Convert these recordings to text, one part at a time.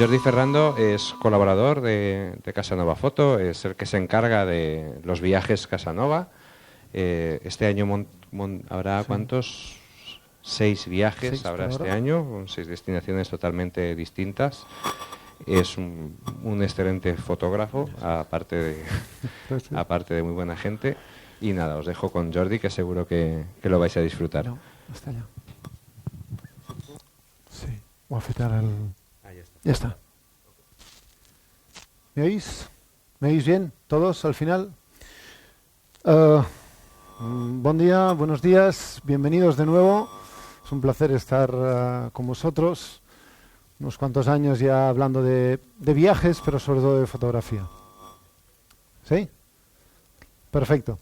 Jordi Ferrando es colaborador de Casanova Foto, es el que se encarga de los viajes Casanova. Este año habrá, ¿cuántos? 6 viajes 6 habrá este año, con 6 destinaciones totalmente distintas. Es un excelente fotógrafo, aparte de muy buena gente. Y nada, os dejo con Jordi, que seguro que lo vais a disfrutar. No, está ya. Sí, voy a fijar el... Ahí está. Ya está. ¿Me oís? ¿Me oís bien? ¿Todos al final? Buen día, buenos días, bienvenidos de nuevo. Es un placer estar con vosotros. Unos cuantos años ya hablando de viajes, pero sobre todo de fotografía. ¿Sí? Perfecto.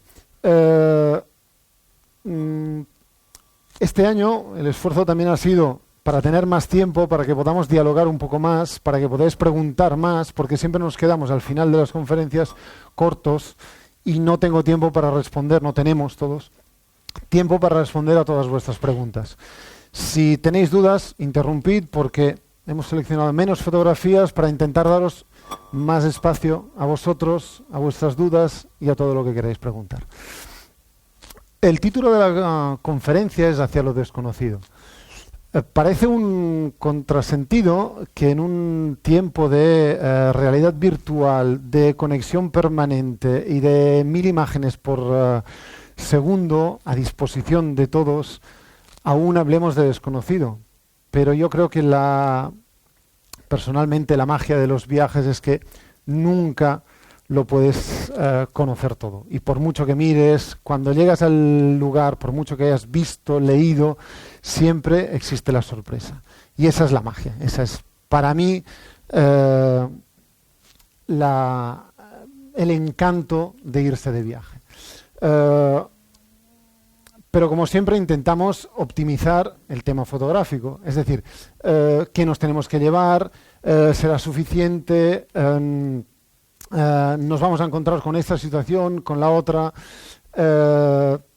Este año el esfuerzo también ha sido para tener más tiempo, para que podamos dialogar un poco más, para que podáis preguntar más, porque siempre nos quedamos al final de las conferencias cortos y no tengo tiempo para responder, no tenemos todos tiempo para responder a todas vuestras preguntas. Si tenéis dudas, interrumpid, porque hemos seleccionado menos fotografías para intentar daros más espacio a vosotros, a vuestras dudas y a todo lo que queráis preguntar. El título de la conferencia es Hacia lo desconocido. Parece un contrasentido que en un tiempo de realidad virtual, de conexión permanente y de 1000 imágenes por segundo a disposición de todos, aún hablemos de desconocido. Pero yo creo que personalmente la magia de los viajes es que nunca lo puedes conocer todo. Y por mucho que mires, cuando llegas al lugar, por mucho que hayas visto, leído, siempre existe la sorpresa. Y esa es la magia. Esa es, para mí, el encanto de irse de viaje. Pero como siempre intentamos optimizar el tema fotográfico. Es decir, ¿qué nos tenemos que llevar? ¿Será suficiente? ¿Nos vamos a encontrar con esta situación, con la otra?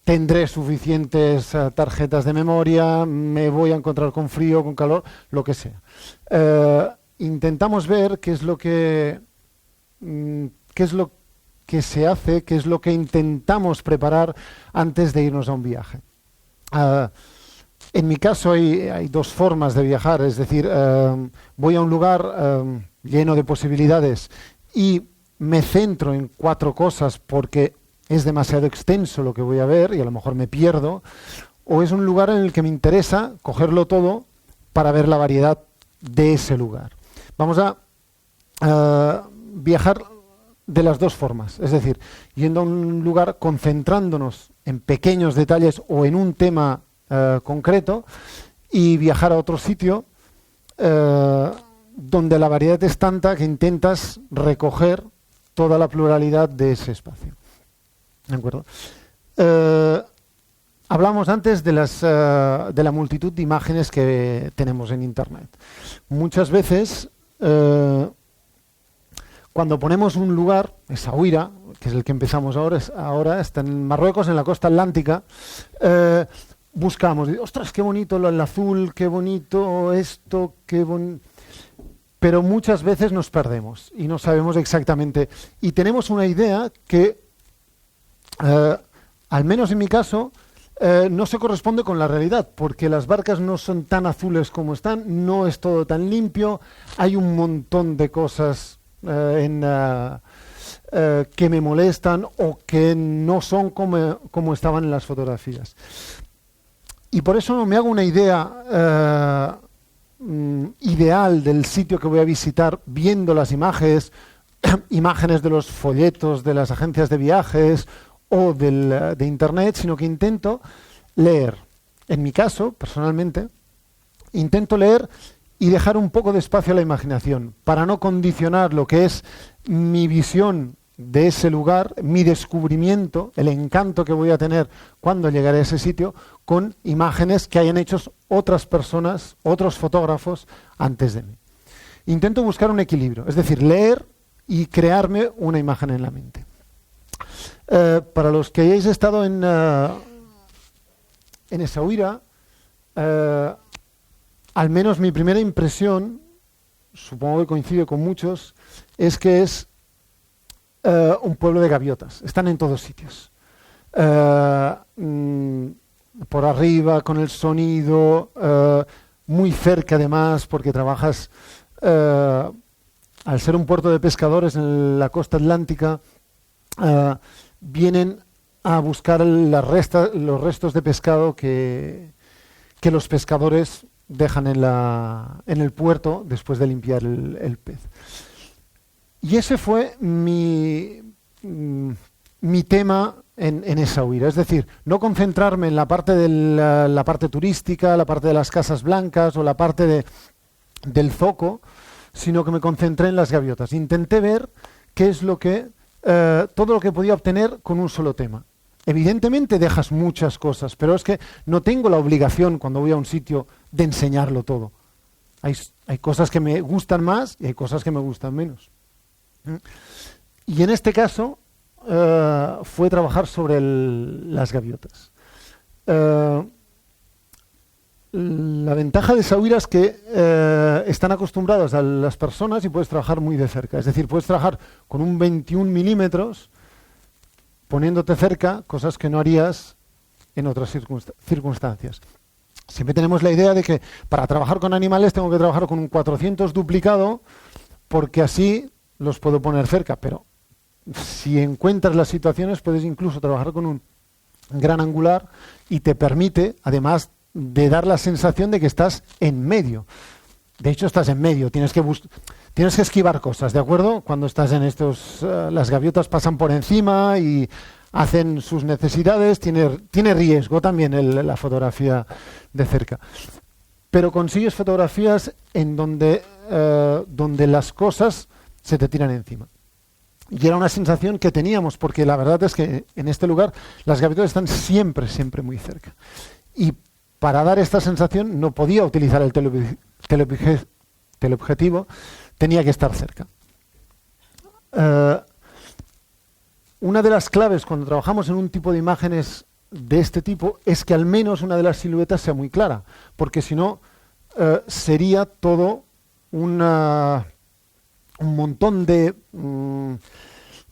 ¿Tendré suficientes tarjetas de memoria? ¿Me voy a encontrar con frío, con calor? Lo que sea. Intentamos ver qué es lo que se hace, qué es lo que intentamos preparar antes de irnos a un viaje. En mi caso hay 2 formas de viajar, es decir, voy a un lugar lleno de posibilidades y me centro en 4 cosas porque es demasiado extenso lo que voy a ver y a lo mejor me pierdo, o es un lugar en el que me interesa cogerlo todo para ver la variedad de ese lugar. Vamos a viajar de las 2 formas, es decir, yendo a un lugar concentrándonos en pequeños detalles o en un tema concreto, y viajar a otro sitio donde la variedad es tanta que intentas recoger toda la pluralidad de ese espacio. ¿De acuerdo? Hablamos antes de la multitud de imágenes que tenemos en Internet. Muchas veces cuando ponemos un lugar, Essaouira, que es el que empezamos ahora está en Marruecos, en la costa atlántica, buscamos, ostras, qué bonito el azul, qué bonito esto, qué bonito... Pero muchas veces nos perdemos y no sabemos exactamente. Y tenemos una idea que, al menos en mi caso, no se corresponde con la realidad, porque las barcas no son tan azules como están, no es todo tan limpio, hay un montón de cosas que me molestan o que no son como estaban en las fotografías. Y por eso me hago una idea ideal del sitio que voy a visitar viendo las imágenes de los folletos de las agencias de viajes o de Internet, sino que intento leer. En mi caso, personalmente, intento leer y dejar un poco de espacio a la imaginación para no condicionar lo que es mi visión de ese lugar, mi descubrimiento, el encanto que voy a tener cuando llegaré a ese sitio, con imágenes que hayan hecho otras personas, otros fotógrafos antes de mí. Intento buscar un equilibrio, es decir, leer y crearme una imagen en la mente. Para los que hayáis estado en Essaouira, al menos mi primera impresión supongo que coincide con muchos, es que es un pueblo de gaviotas. Están en todos sitios. Por arriba, con el sonido, muy cerca además, porque trabajas, al ser un puerto de pescadores en la costa atlántica, vienen a buscar los restos de pescado que los pescadores dejan en el puerto después de limpiar el pez. Y ese fue mi tema en esa huida. Es decir, no concentrarme en la parte de la parte turística, la parte de las casas blancas o la parte del zoco, sino que me concentré en las gaviotas. Intenté ver qué es todo lo que podía obtener con un solo tema. Evidentemente dejas muchas cosas, pero es que no tengo la obligación cuando voy a un sitio de enseñarlo todo. Hay cosas que me gustan más y hay cosas que me gustan menos. Y en este caso fue trabajar sobre las gaviotas. La ventaja de Sahuira es que están acostumbradas a las personas y puedes trabajar muy de cerca. Es decir, puedes trabajar con un 21 milímetros poniéndote cerca, cosas que no harías en otras circunstancias. Siempre tenemos la idea de que para trabajar con animales tengo que trabajar con un 400 duplicado porque así los puedo poner cerca, pero si encuentras las situaciones puedes incluso trabajar con un gran angular y te permite, además de dar la sensación de que estás en medio. De hecho, estás en medio, tienes que esquivar cosas, ¿de acuerdo? Cuando estás en las gaviotas pasan por encima y hacen sus necesidades, tiene riesgo también la fotografía de cerca. Pero consigues fotografías en donde las cosas se te tiran encima. Y era una sensación que teníamos, porque la verdad es que en este lugar las gaviotas están siempre, siempre muy cerca. Y para dar esta sensación no podía utilizar el teleobjetivo, tenía que estar cerca. Una de las claves cuando trabajamos en un tipo de imágenes de este tipo es que al menos una de las siluetas sea muy clara, porque si no sería todo un montón de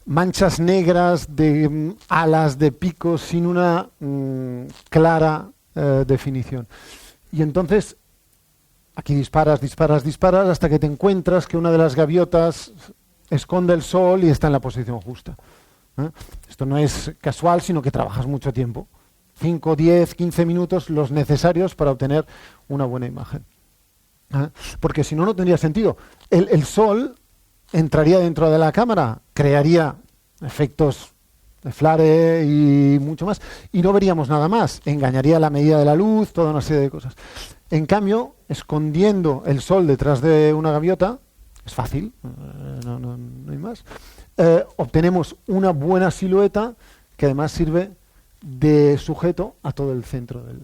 manchas negras, de alas, de picos, sin una clara definición. Y entonces aquí disparas hasta que te encuentras que una de las gaviotas esconde el sol y está en la posición justa. Esto no es casual, sino que trabajas mucho tiempo. 5, 10, 15 minutos los necesarios para obtener una buena imagen. Porque si no, no tendría sentido. El sol entraría dentro de la cámara, crearía efectos de flare y mucho más, y no veríamos nada más. Engañaría la medida de la luz, toda una serie de cosas. En cambio, escondiendo el sol detrás de una gaviota, es fácil, no hay más, obtenemos una buena silueta que además sirve de sujeto a todo el centro del.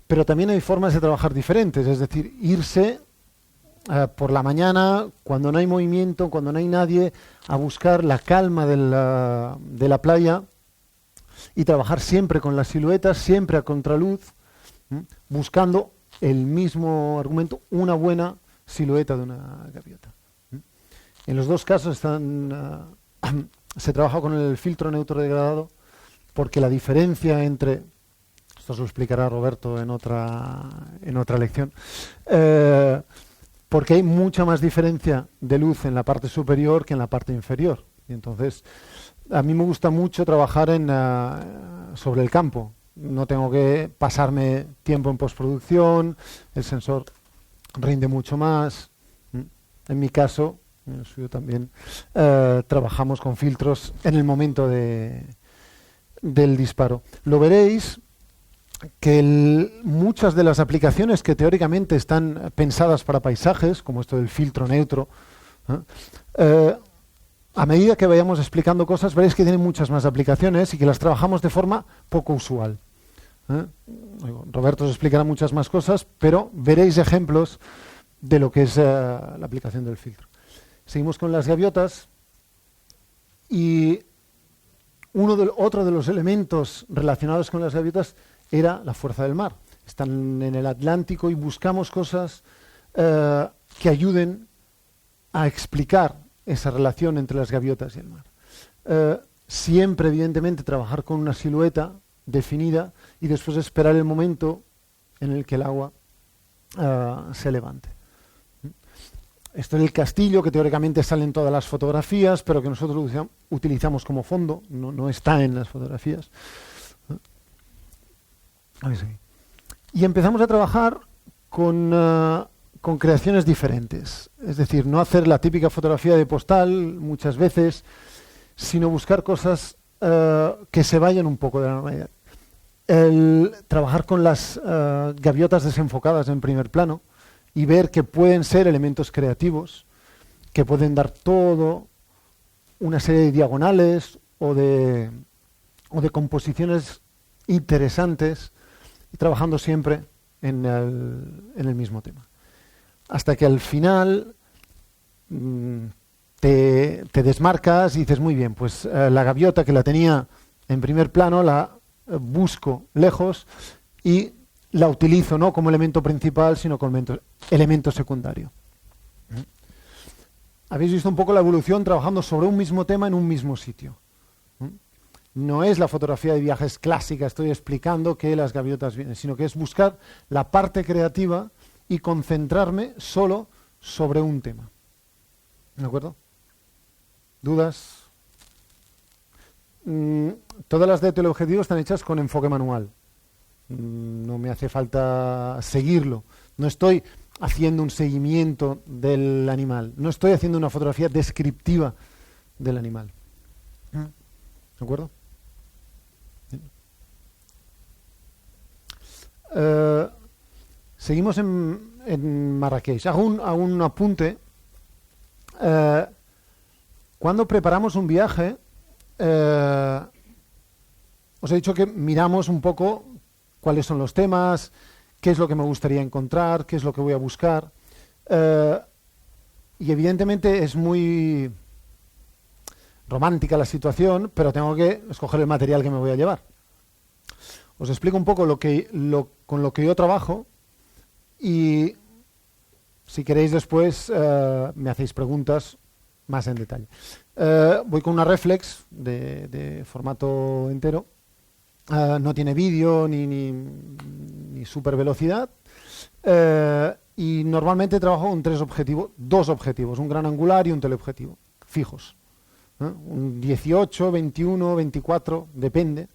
Pero también hay formas de trabajar diferentes, es decir, irse por la mañana, cuando no hay movimiento, cuando no hay nadie, a buscar la calma de la playa y trabajar siempre con las siluetas, siempre a contraluz, buscando el mismo argumento, una buena silueta de una gaviota. En los dos casos se trabaja con el filtro neutro degradado porque la diferencia entre, esto se lo explicará Roberto en otra lección, porque hay mucha más diferencia de luz en la parte superior que en la parte inferior. Y entonces, a mí me gusta mucho trabajar sobre el campo. No tengo que pasarme tiempo en postproducción, el sensor rinde mucho más. En mi caso, en el suyo también, trabajamos con filtros en el momento del disparo. Lo veréis que muchas de las aplicaciones que teóricamente están pensadas para paisajes, como esto del filtro neutro, a medida que vayamos explicando cosas, veréis que tienen muchas más aplicaciones y que las trabajamos de forma poco usual. Roberto os explicará muchas más cosas, pero veréis ejemplos de lo que es la aplicación del filtro. Seguimos con las gaviotas y otro de los elementos relacionados con las gaviotas era la fuerza del mar. Están en el Atlántico y buscamos cosas que ayuden a explicar esa relación entre las gaviotas y el mar. Siempre, evidentemente, trabajar con una silueta definida y después esperar el momento en el que el agua se levante. Esto es el castillo, que teóricamente sale en todas las fotografías, pero que nosotros utilizamos como fondo, no está en las fotografías. Y empezamos a trabajar con creaciones diferentes. Es decir, no hacer la típica fotografía de postal muchas veces, sino buscar cosas que se vayan un poco de la normalidad. Trabajar con las gaviotas desenfocadas en primer plano y ver que pueden ser elementos creativos, que pueden dar todo una serie de diagonales o de composiciones interesantes, y trabajando siempre en el mismo tema. Hasta que al final te desmarcas y dices, muy bien, pues la gaviota que la tenía en primer plano la busco lejos y la utilizo no como elemento principal, sino como elemento secundario. Habéis visto un poco la evolución trabajando sobre un mismo tema en un mismo sitio. No es la fotografía de viajes clásica, estoy explicando que las gaviotas vienen, sino que es buscar la parte creativa y concentrarme solo sobre un tema. ¿De acuerdo? ¿Dudas? Todas las de teleobjetivo están hechas con enfoque manual. No me hace falta seguirlo. No estoy haciendo un seguimiento del animal. No estoy haciendo una fotografía descriptiva del animal. ¿De acuerdo? Seguimos en Marrakech. Hago un apunte. Cuando preparamos un viaje, os he dicho que miramos un poco cuáles son los temas, qué es lo que me gustaría encontrar, qué es lo que voy a buscar. Y evidentemente es muy romántica la situación, pero tengo que escoger el material que me voy a llevar. Os explico un poco con lo que yo trabajo y si queréis después me hacéis preguntas más en detalle. Voy con una reflex de formato entero. No tiene vídeo ni super velocidad. Y normalmente trabajo con dos objetivos, un gran angular y un teleobjetivo, fijos. Un 18, 21, 24, depende.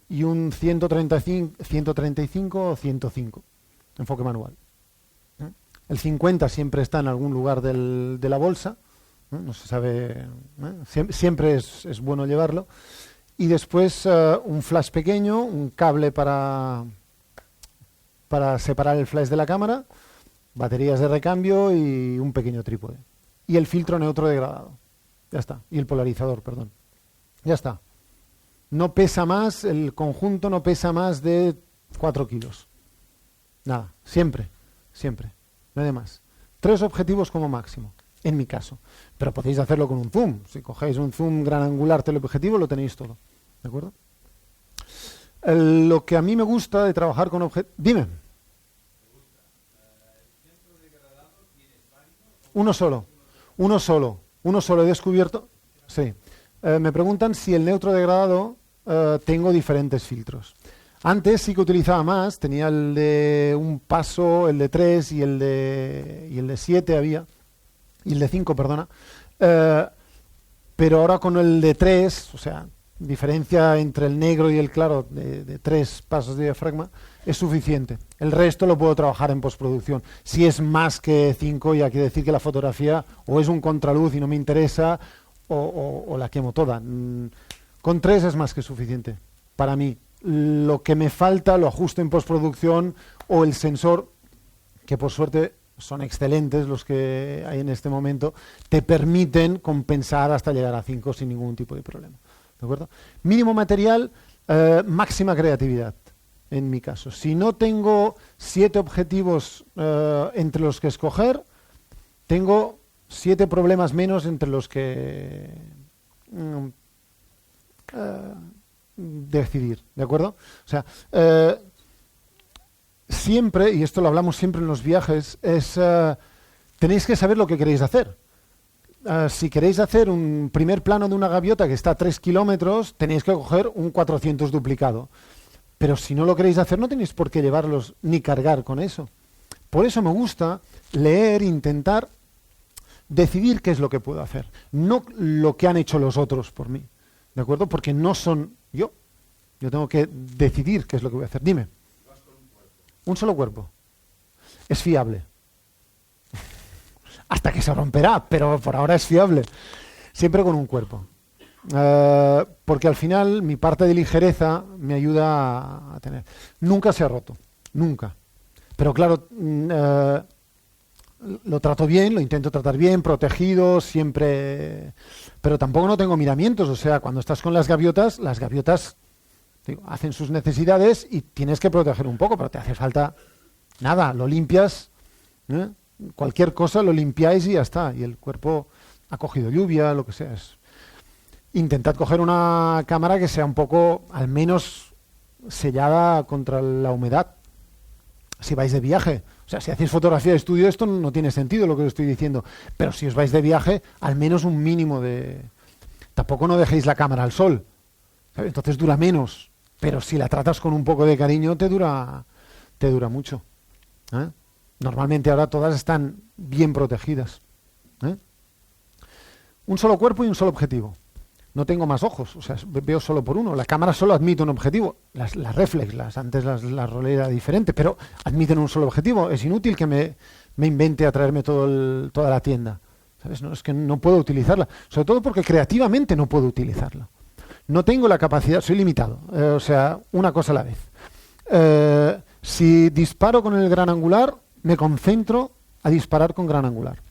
Y un 135 o 105, enfoque manual. El 50 siempre está en algún lugar de la bolsa, no se sabe, siempre es bueno llevarlo. Y después un flash pequeño, un cable para separar el flash de la cámara, baterías de recambio y un pequeño trípode. Y el filtro neutro degradado. Ya está. Y el polarizador, perdón. Ya está. No pesa más, el conjunto no pesa más de 4 kilos. Nada, siempre. No hay de más. 3 objetivos como máximo, en mi caso. Pero podéis hacerlo con un zoom. Si cogéis un zoom gran angular teleobjetivo, lo tenéis todo. ¿De acuerdo? Lo que a mí me gusta de trabajar con objetivos... Dime. Uno solo. He descubierto... Sí. Me preguntan si el neutro degradado tengo diferentes filtros. Antes sí que utilizaba más, tenía el de un paso, el de 3 y el de 7 había, y el de 5, perdona. Pero ahora con el de 3, o sea, diferencia entre el negro y el claro de 3 pasos de diafragma, es suficiente. El resto lo puedo trabajar en postproducción. Si es más que 5, ya quiere decir que la fotografía o es un contraluz y no me interesa, o la quemo toda. Con 3 es más que suficiente para mí. Lo que me falta lo ajusto en postproducción o el sensor, que por suerte son excelentes los que hay en este momento, te permiten compensar hasta llegar a 5 sin ningún tipo de problema. ¿De acuerdo? Mínimo material, máxima creatividad, en mi caso. Si no tengo 7 objetivos entre los que escoger, tengo 7 problemas menos entre los que decidir, ¿de acuerdo? O sea, siempre, y esto lo hablamos siempre en los viajes, es tenéis que saber lo que queréis hacer. Si queréis hacer un primer plano de una gaviota que está a 3 kilómetros, tenéis que coger un 400 duplicado. Pero si no lo queréis hacer, no tenéis por qué llevarlos ni cargar con eso. Por eso me gusta leer, intentar decidir qué es lo que puedo hacer, no lo que han hecho los otros por mí, ¿de acuerdo? Porque no son yo. Yo tengo que decidir qué es lo que voy a hacer. Dime. Un solo cuerpo. Es fiable. Hasta que se romperá, pero por ahora es fiable. Siempre con un cuerpo. Porque al final mi parte de ligereza me ayuda a tener. Nunca se ha roto. Nunca. Pero claro, lo trato bien, lo intento tratar bien, protegido, siempre. Pero tampoco no tengo miramientos. O sea, cuando estás con las gaviotas digo, hacen sus necesidades y tienes que proteger un poco, pero te hace falta nada, lo limpias, ¿eh? Cualquier cosa lo limpiáis y ya está. Y el cuerpo ha cogido lluvia, lo que sea. Intentad coger una cámara que sea un poco, al menos, sellada contra la humedad. Si vais de viaje, o sea, si hacéis fotografía de estudio, esto no tiene sentido lo que os estoy diciendo. Pero si os vais de viaje, al menos un mínimo de... Tampoco no dejéis la cámara al sol, ¿sabes? Entonces dura menos. Pero si la tratas con un poco de cariño, te dura mucho. ¿Eh? Normalmente ahora todas están bien protegidas. ¿Eh? Un solo cuerpo y un solo objetivo. No tengo más ojos, o sea, veo solo por uno. La cámara solo admite un objetivo. Las reflex, antes las rolé era diferente, pero admiten un solo objetivo. Es inútil que me invente a traerme toda la tienda. ¿Sabes? No, es que no puedo utilizarla. Sobre todo porque creativamente no puedo utilizarla. No tengo la capacidad, soy limitado. O sea, una cosa a la vez. Si disparo con el gran angular, me concentro a disparar con gran angular.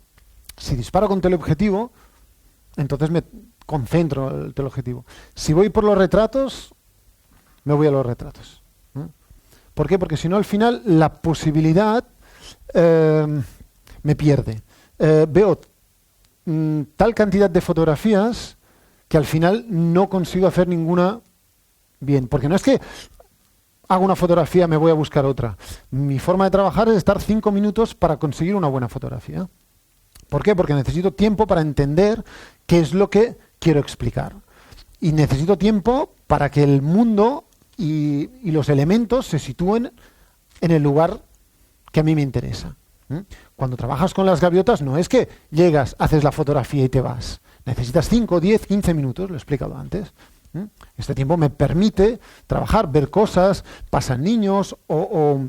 Si disparo con teleobjetivo, entonces me concentro en el teleobjetivo. Si voy por los retratos, me voy a los retratos. ¿Eh? ¿Por qué? Porque si no, al final, la posibilidad me pierde. Veo tal cantidad de fotografías que al final no consigo hacer ninguna bien. Porque no es que hago una fotografía, me voy a buscar otra. Mi forma de trabajar es estar 5 minutos para conseguir una buena fotografía. ¿Por qué? Porque necesito tiempo para entender qué es lo que quiero explicar. Y necesito tiempo para que el mundo y los elementos se sitúen en el lugar que a mí me interesa. Cuando trabajas con las gaviotas no es que llegas, haces la fotografía y te vas. Necesitas 5, 10, 15 minutos, lo he explicado antes. Este tiempo me permite trabajar, ver cosas, pasan niños o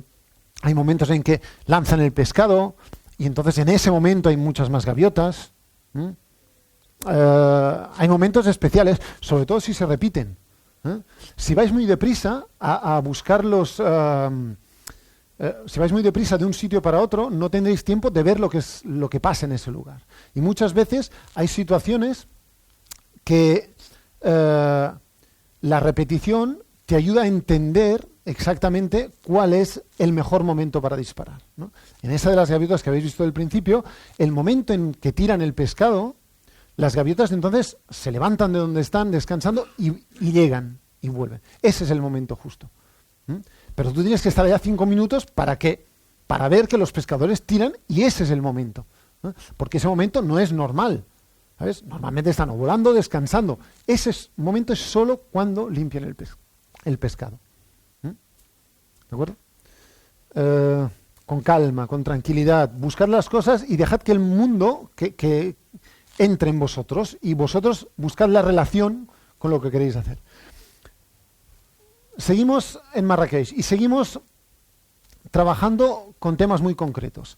hay momentos en que lanzan el pescado y entonces en ese momento hay muchas más gaviotas. Hay momentos especiales, sobre todo si se repiten. Si vais muy deprisa a buscar si vais muy deprisa de un sitio para otro, no tendréis tiempo de ver lo que pasa en ese lugar. Y muchas veces hay situaciones que la repetición te ayuda a entender exactamente cuál es el mejor momento para disparar, ¿no? En esa de las gaviotas que habéis visto del principio, el momento en que tiran el pescado, las gaviotas entonces se levantan de donde están descansando y llegan y vuelven. Ese es el momento justo. Pero tú tienes que estar allá 5 minutos para ver que los pescadores tiran y ese es el momento. Porque ese momento no es normal. ¿Sabes? Normalmente están volando, descansando. Ese momento es solo cuando limpian el pescado. ¿De acuerdo? Con calma, con tranquilidad. Buscad las cosas y dejad que el mundo que entre en vosotros y vosotros buscad la relación con lo que queréis hacer. Seguimos en Marrakech y seguimos trabajando con temas muy concretos.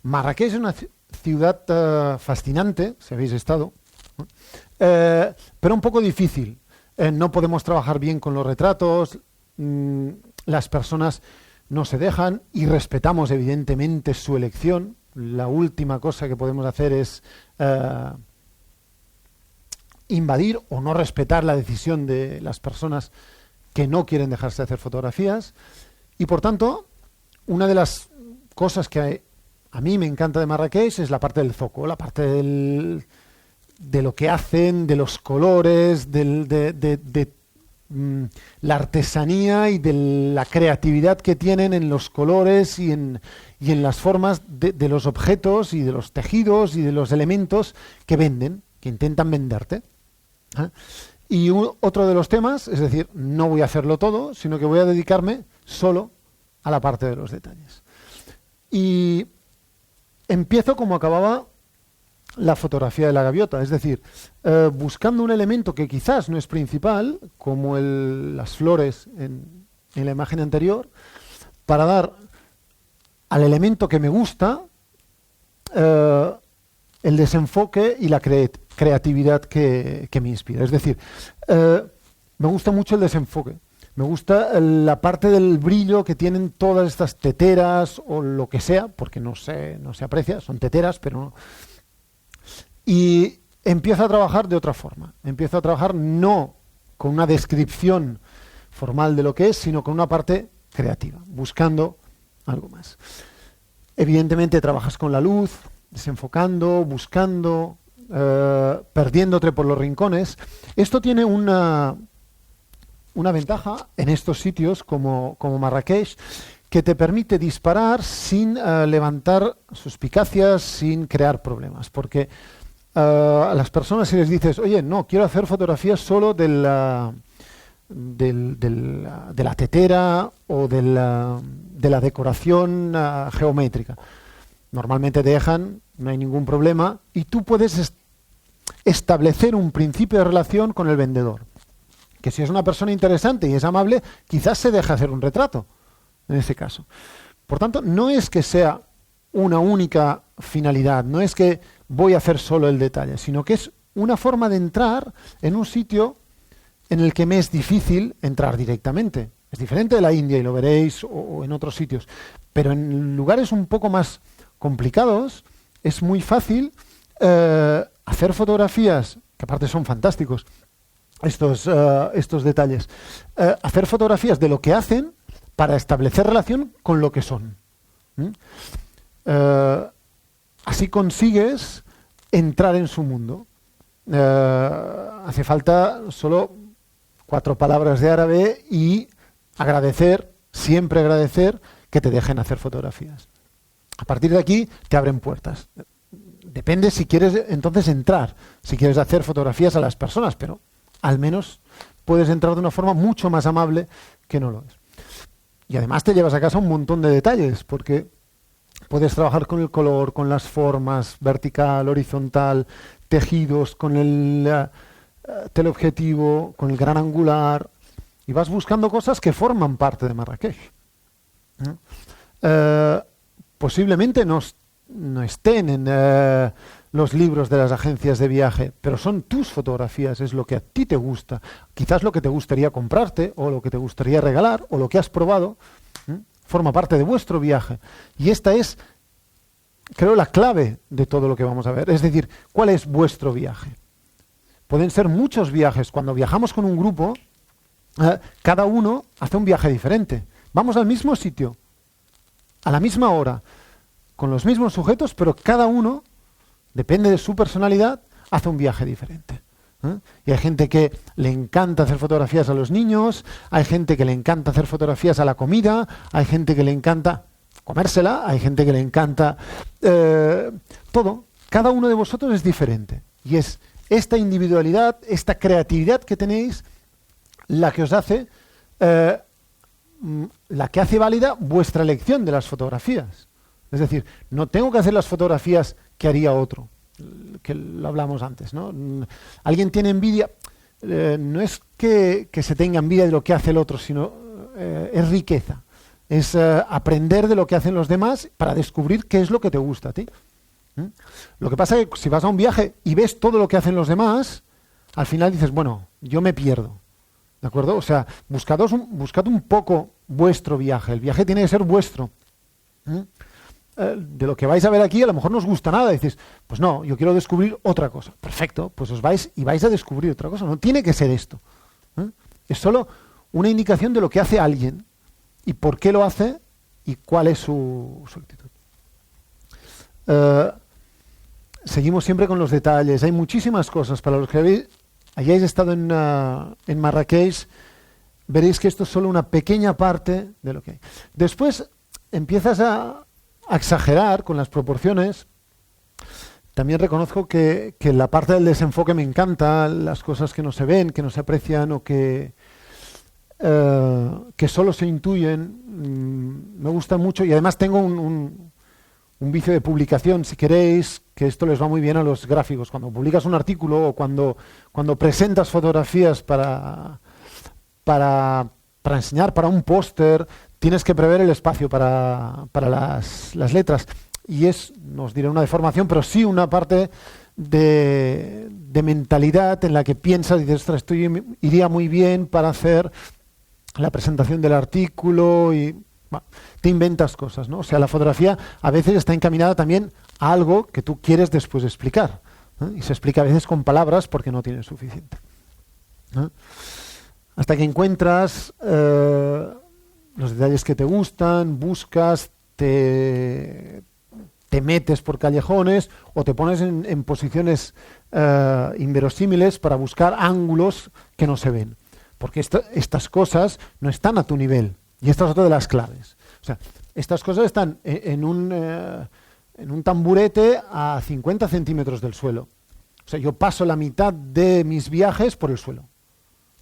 Marrakech es una ciudad fascinante, si habéis estado, ¿no? Pero un poco difícil. No podemos trabajar bien con los retratos, las personas no se dejan y respetamos evidentemente su elección. La última cosa que podemos hacer es invadir o no respetar la decisión de las personas que no quieren dejarse hacer fotografías. Y por tanto, una de las cosas que a mí me encanta de Marrakech es la parte del zoco, la parte de lo que hacen, de los colores, de la artesanía y de la creatividad que tienen en los colores y en las formas de los objetos y de los tejidos y de los elementos que venden, que intentan venderte. Y otro de los temas, es decir, no voy a hacerlo todo, sino que voy a dedicarme solo a la parte de los detalles. Y empiezo como acababa la fotografía de la gaviota, es decir, buscando un elemento que quizás no es principal, como las flores en la imagen anterior, para dar al elemento que me gusta el desenfoque y la creatividad que me inspira. Es decir, me gusta mucho el desenfoque. Me gusta la parte del brillo que tienen todas estas teteras o lo que sea, porque no se aprecia, son teteras, pero no. Y empiezo a trabajar de otra forma. Empiezo a trabajar no con una descripción formal de lo que es, sino con una parte creativa, buscando algo más. Evidentemente trabajas con la luz, desenfocando, buscando, perdiéndote por los rincones. Esto tiene una ventaja en estos sitios como Marrakech, que te permite disparar sin levantar suspicacias, sin crear problemas. Porque a las personas, si les dices, oye, no, quiero hacer fotografías solo de la tetera o de la decoración geométrica, normalmente te dejan, no hay ningún problema, y tú puedes establecer un principio de relación con el vendedor. Que si es una persona interesante y es amable, quizás se deje hacer un retrato, en ese caso. Por tanto, no es que sea una única finalidad, no es que voy a hacer solo el detalle, sino que es una forma de entrar en un sitio en el que me es difícil entrar directamente. Es diferente de la India, y lo veréis, o en otros sitios. Pero en lugares un poco más complicados, es muy fácil hacer fotografías, que aparte son fantásticos, estos detalles. Hacer fotografías de lo que hacen para establecer relación con lo que son. Así consigues entrar en su mundo. Hace falta solo 4 palabras de árabe y agradecer, siempre agradecer, que te dejen hacer fotografías. A partir de aquí te abren puertas. Depende si quieres entonces entrar, si quieres hacer fotografías a las personas, pero al menos puedes entrar de una forma mucho más amable que no lo es. Y además te llevas a casa un montón de detalles, porque puedes trabajar con el color, con las formas, vertical, horizontal, tejidos, con el teleobjetivo, con el gran angular, y vas buscando cosas que forman parte de Marrakech. Posiblemente no estén en los libros de las agencias de viaje, pero son tus fotografías, es lo que a ti te gusta, quizás lo que te gustaría comprarte, o lo que te gustaría regalar, o lo que has probado, forma parte de vuestro viaje. Y esta es, creo, la clave de todo lo que vamos a ver. Es decir, ¿cuál es vuestro viaje? Pueden ser muchos viajes. Cuando viajamos con un grupo, cada uno hace un viaje diferente. Vamos al mismo sitio, a la misma hora, con los mismos sujetos, pero cada uno, depende de su personalidad, hace un viaje diferente. Y hay gente que le encanta hacer fotografías a los niños, hay gente que le encanta hacer fotografías a la comida, hay gente que le encanta comérsela, hay gente que le encanta todo. Cada uno de vosotros es diferente. Y es esta individualidad, esta creatividad que tenéis, la que os hace, la que hace válida vuestra elección de las fotografías. Es decir, no tengo que hacer las fotografías que haría otro, que lo hablamos antes, ¿no? Alguien tiene envidia, no es que se tenga envidia de lo que hace el otro, sino es riqueza. Es aprender de lo que hacen los demás para descubrir qué es lo que te gusta a ti. Lo que pasa es que si vas a un viaje y ves todo lo que hacen los demás, al final dices, bueno, yo me pierdo. ¿De acuerdo? O sea, buscad un poco vuestro viaje. El viaje tiene que ser vuestro. De lo que vais a ver aquí a lo mejor no os gusta nada. Dices, pues no, yo quiero descubrir otra cosa. Perfecto, pues os vais y vais a descubrir otra cosa. No tiene que ser esto. Es solo una indicación de lo que hace alguien y por qué lo hace y cuál es su actitud. Seguimos siempre con los detalles. Hay muchísimas cosas. Para los que hayáis estado en Marrakech, veréis que esto es solo una pequeña parte de lo que hay. Después empiezas a exagerar con las proporciones. También reconozco que la parte del desenfoque me encanta, las cosas que no se ven, que no se aprecian o que solo se intuyen, me gusta mucho. Y además tengo un vicio de publicación, si queréis, que esto les va muy bien a los gráficos. Cuando publicas un artículo o cuando presentas fotografías para enseñar, para un póster, tienes que prever el espacio para las letras. Y no os diré una deformación, pero sí una parte de mentalidad en la que piensas y dices, ostras, esto iría muy bien para hacer la presentación del artículo y bueno, te inventas cosas, ¿no? O sea, la fotografía a veces está encaminada también a algo que tú quieres después explicar, ¿eh? Y se explica a veces con palabras porque no tienes suficiente, ¿eh? Hasta que encuentras los detalles que te gustan, buscas, te metes por callejones o te pones en posiciones inverosímiles para buscar ángulos que no se ven. Porque estas cosas no están a tu nivel. Y esta es otra de las claves. O sea, estas cosas están en un tamburete a 50 centímetros del suelo. O sea, yo paso la mitad de mis viajes por el suelo.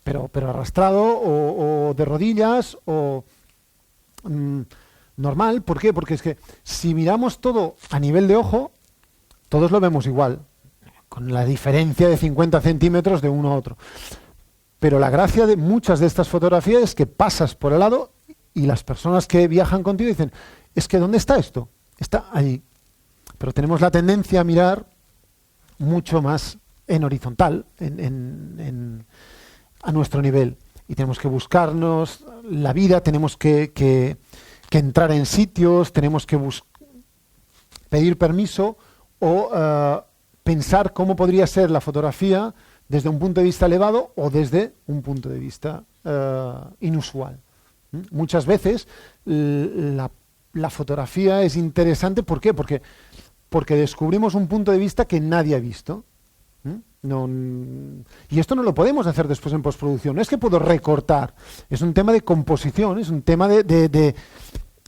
Pero arrastrado o de rodillas o normal. ¿Por qué? Porque es que si miramos todo a nivel de ojo, todos lo vemos igual, con la diferencia de 50 centímetros de uno a otro. Pero la gracia de muchas de estas fotografías es que pasas por el lado y las personas que viajan contigo dicen, es que ¿dónde está esto? Está allí. Pero tenemos la tendencia a mirar mucho más en horizontal, a nuestro nivel. Y tenemos que buscarnos la vida, tenemos que entrar en sitios, tenemos que pedir permiso o pensar cómo podría ser la fotografía desde un punto de vista elevado o desde un punto de vista inusual. Muchas veces la fotografía es interesante. ¿Por qué? Porque descubrimos un punto de vista que nadie ha visto. Y esto no lo podemos hacer después en postproducción. No es que puedo recortar. Es un tema de composición, es un tema de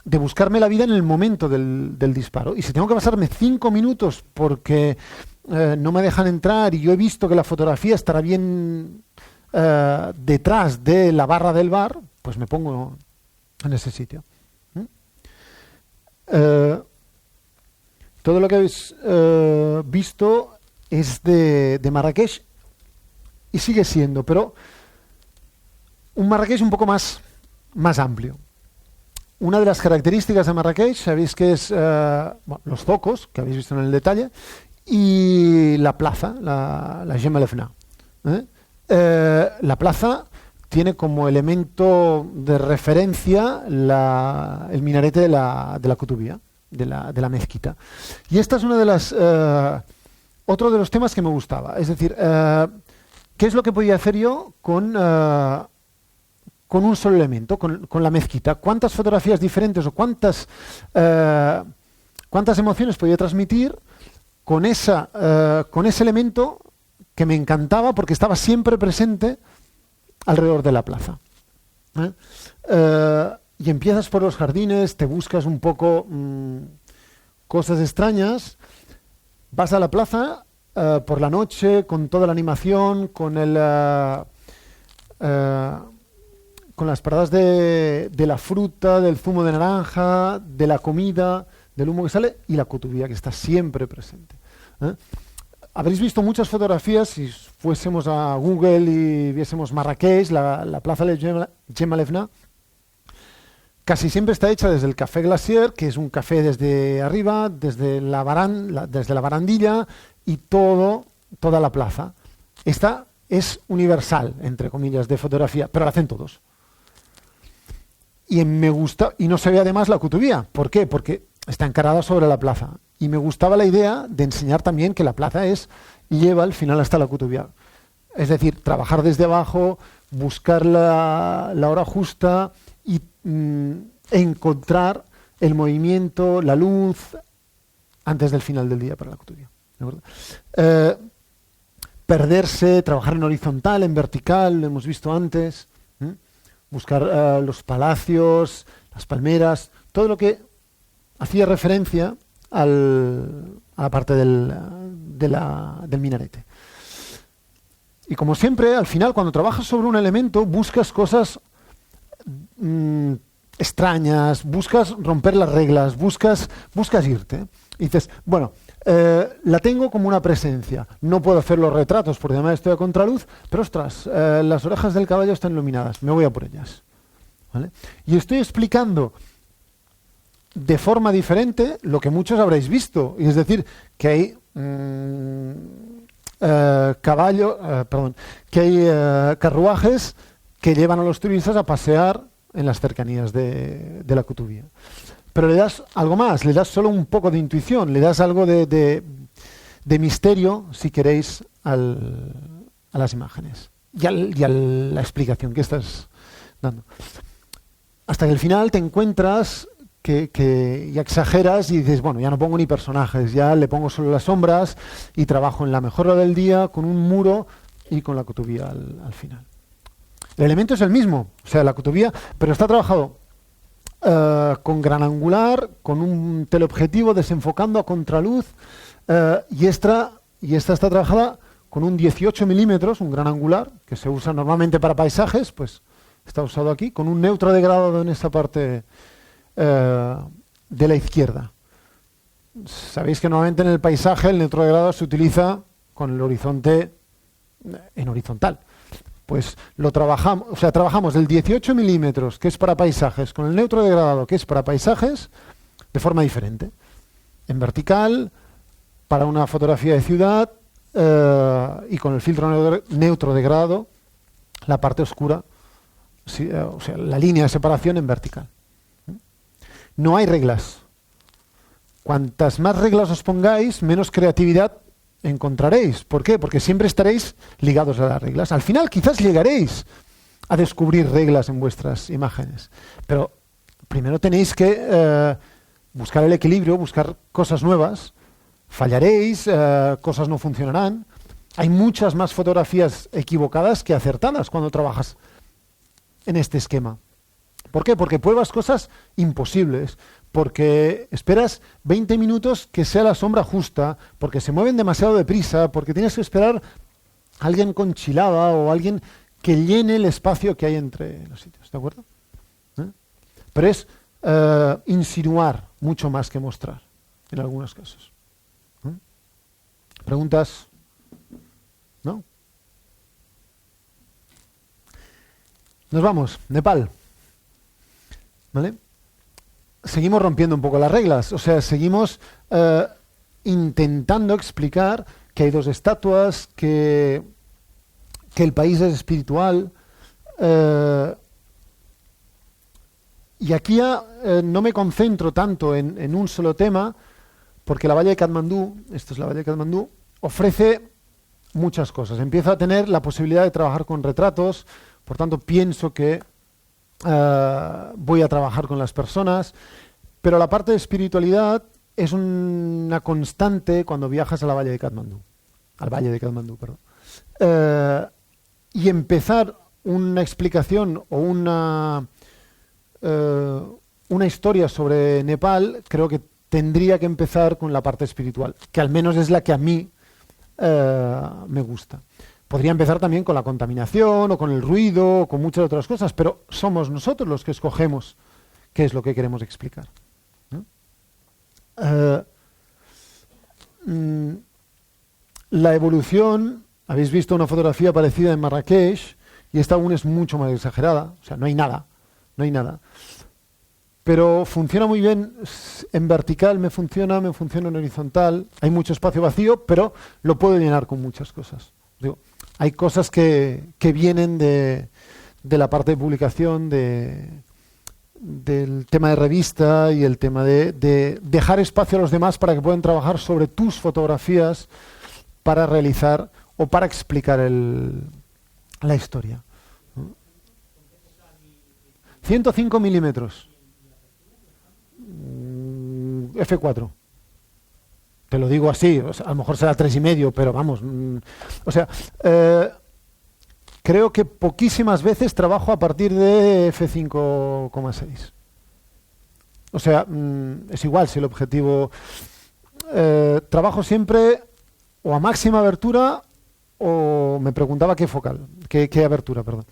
buscarme la vida en el momento del disparo. Y si tengo que pasarme 5 minutos porque no me dejan entrar y yo he visto que la fotografía estará bien detrás de la barra del bar, pues me pongo en ese sitio. Todo lo que habéis visto es de Marrakech y sigue siendo, pero un Marrakech un poco más amplio. Una de las características de Marrakech, sabéis que es los zocos, que habéis visto en el detalle, y la plaza, la Jemaa el Fna. La plaza tiene como elemento de referencia el minarete de la Kutubía, de la mezquita. Y esta es una de las otro de los temas que me gustaba. Es decir, ¿qué es lo que podía hacer yo con un solo elemento, con la mezquita? ¿Cuántas fotografías diferentes o cuántas emociones podía transmitir con ese elemento que me encantaba porque estaba siempre presente alrededor de la plaza? Y empiezas por los jardines, te buscas un poco cosas extrañas, vas a la plaza por la noche con toda la animación, con las paradas de la fruta, del zumo de naranja, de la comida, del humo que sale y la Kutubía que está siempre presente. Habréis visto muchas fotografías, si fuésemos a Google y viésemos Marrakech, la plaza de Jemaa el Fna, casi siempre está hecha desde el Café Glacier, que es un café desde arriba, desde la barandilla y toda la plaza. Esta es universal, entre comillas, de fotografía, pero la hacen todos. Y me gusta, y no se ve además la Kutubía. ¿Por qué? Porque está encarada sobre la plaza. Y me gustaba la idea de enseñar también que la plaza lleva al final hasta la Kutubía. Es decir, trabajar desde abajo, buscar la hora justa y encontrar el movimiento, la luz, antes del final del día para la Kutubía. ¿De acuerdo? Perderse, trabajar en horizontal, en vertical, lo hemos visto antes. buscar los palacios, las palmeras, todo lo que hacía referencia a la parte del minarete. Y como siempre, al final, cuando trabajas sobre un elemento, buscas cosas extrañas, buscas romper las reglas, buscas irte. Y dices, bueno, la tengo como una presencia. No puedo hacer los retratos porque además estoy a contraluz, pero ostras, las orejas del caballo están iluminadas, me voy a por ellas. ¿Vale? Y estoy explicando de forma diferente lo que muchos habréis visto, y es decir, que hay carruajes que llevan a los turistas a pasear en las cercanías de la Kutubía. Pero le das algo más, le das solo un poco de intuición, le das algo de misterio, si queréis, a las imágenes y a la explicación que estás dando. Hasta que al final te encuentras que ya exageras y dices, bueno, ya no pongo ni personajes, ya le pongo solo las sombras y trabajo en la mejor hora del día con un muro y con la Kutubía al final. El elemento es el mismo, o sea, la Kutubía, pero está trabajado con gran angular, con un teleobjetivo desenfocando a contraluz, y esta está trabajada con un 18 milímetros, un gran angular, que se usa normalmente para paisajes, pues está usado aquí, con un neutro degradado en esta parte de la izquierda. Sabéis que normalmente en el paisaje el neutro degradado se utiliza con el horizonte en horizontal. Pues lo trabajamos, o sea, trabajamos el 18 milímetros, que es para paisajes, con el neutro degradado, que es para paisajes, de forma diferente. En vertical, para una fotografía de ciudad, y con el filtro neutro degradado, la parte oscura, o sea, la línea de separación en vertical. No hay reglas. Cuantas más reglas os pongáis, menos creatividad encontraréis. ¿Por qué? Porque siempre estaréis ligados a las reglas. Al final quizás llegaréis a descubrir reglas en vuestras imágenes, pero primero tenéis que buscar el equilibrio, buscar cosas nuevas. Fallaréis, cosas no funcionarán. Hay muchas más fotografías equivocadas que acertadas cuando trabajas en este esquema. ¿Por qué? Porque pruebas cosas imposibles, porque esperas 20 minutos que sea la sombra justa, porque se mueven demasiado deprisa, porque tienes que esperar a alguien con chilada o alguien que llene el espacio que hay entre los sitios, ¿de acuerdo? Pero es insinuar mucho más que mostrar, en algunos casos. ¿Preguntas? ¿No? Nos vamos, Nepal. ¿Vale? Seguimos rompiendo un poco las reglas, o sea, seguimos intentando explicar que hay dos estatuas, que el país es espiritual, y aquí ya no me concentro tanto en un solo tema, porque la Valla de Katmandú, esto es la Valla de Katmandú, ofrece muchas cosas. Empieza a tener la posibilidad de trabajar con retratos, por tanto pienso que voy a trabajar con las personas, pero la parte de espiritualidad es una constante cuando viajas a la Valle de Katmandú, al Valle de Katmandú, perdón. Y empezar una explicación o una historia sobre Nepal, creo que tendría que empezar con la parte espiritual, que al menos es la que a mí me gusta. Podría empezar también con la contaminación o con el ruido o con muchas otras cosas, pero somos nosotros los que escogemos qué es lo que queremos explicar, ¿no? La evolución, habéis visto una fotografía parecida en Marrakech y esta aún es mucho más exagerada, o sea, no hay nada, pero funciona muy bien en vertical, me funciona en horizontal, hay mucho espacio vacío, pero lo puedo llenar con muchas cosas. Digo, hay cosas que vienen de la parte de publicación, del tema de revista y el tema de dejar espacio a los demás para que puedan trabajar sobre tus fotografías para realizar o para explicar la historia. 105 milímetros. F4. Te lo digo así, o sea, a lo mejor será 3,5, pero vamos. O sea, creo que poquísimas veces trabajo a partir de f5,6. O sea, es igual si el objetivo... trabajo siempre o a máxima abertura o me preguntaba qué focal, qué abertura, perdón.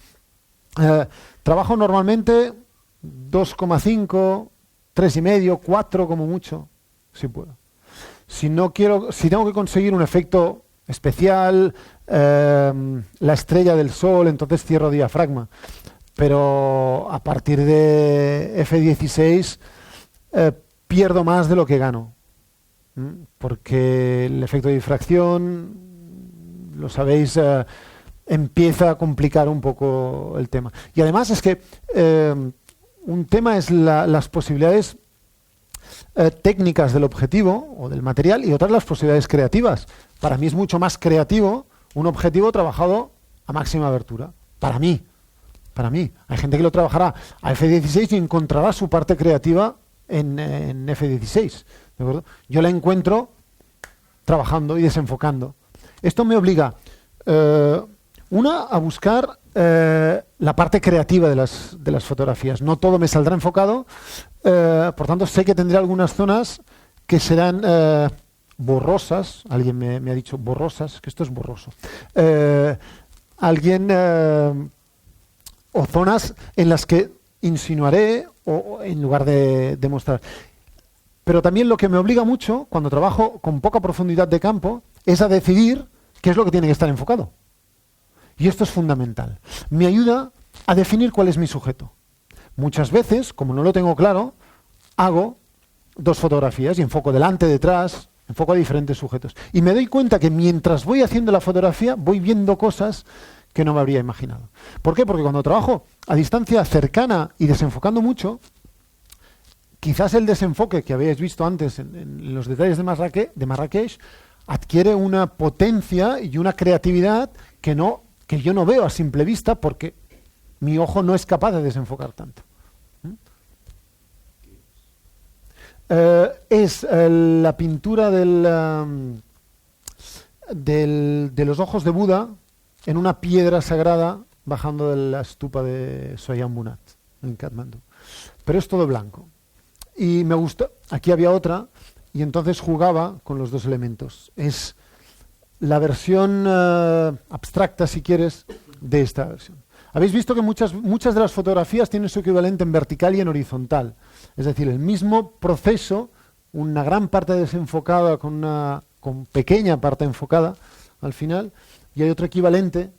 Trabajo normalmente 2,5, 3,5, 4 como mucho, si puedo. Si tengo que conseguir un efecto especial, la estrella del sol, entonces cierro diafragma. Pero a partir de f16 pierdo más de lo que gano. Porque el efecto de difracción, lo sabéis, empieza a complicar un poco el tema. Y además es que un tema es las posibilidades técnicas del objetivo o del material y otras las posibilidades creativas. Para mí es mucho más creativo un objetivo trabajado a máxima abertura. Para mí. Hay gente que lo trabajará a f16 y encontrará su parte creativa en f16. ¿De acuerdo? Yo la encuentro trabajando y desenfocando. Esto me obliga, a buscar la parte creativa de las fotografías. No todo me saldrá enfocado, por tanto sé que tendré algunas zonas que serán borrosas. Alguien me ha dicho borrosas, que esto es borroso. O zonas en las que insinuaré o en lugar de demostrar. Pero también lo que me obliga mucho, cuando trabajo con poca profundidad de campo, es a decidir qué es lo que tiene que estar enfocado. Y esto es fundamental. Me ayuda a definir cuál es mi sujeto. Muchas veces, como no lo tengo claro, hago 2 fotografías y enfoco delante, detrás, enfoco a diferentes sujetos. Y me doy cuenta que mientras voy haciendo la fotografía, voy viendo cosas que no me habría imaginado. ¿Por qué? Porque cuando trabajo a distancia cercana y desenfocando mucho, quizás el desenfoque que habéis visto antes en los detalles de Marrakech adquiere una potencia y una creatividad que yo no veo a simple vista porque mi ojo no es capaz de desenfocar tanto. Es la pintura de los ojos de Buda en una piedra sagrada bajando de la estupa de Swayambunat en Katmandú. Pero es todo blanco. Y me gusta, aquí había otra, y entonces jugaba con los 2 elementos. Es la versión abstracta, si quieres, de esta versión. Habéis visto que muchas de las fotografías tienen su equivalente en vertical y en horizontal. Es decir, el mismo proceso, una gran parte desenfocada con pequeña parte enfocada al final, y hay otro equivalente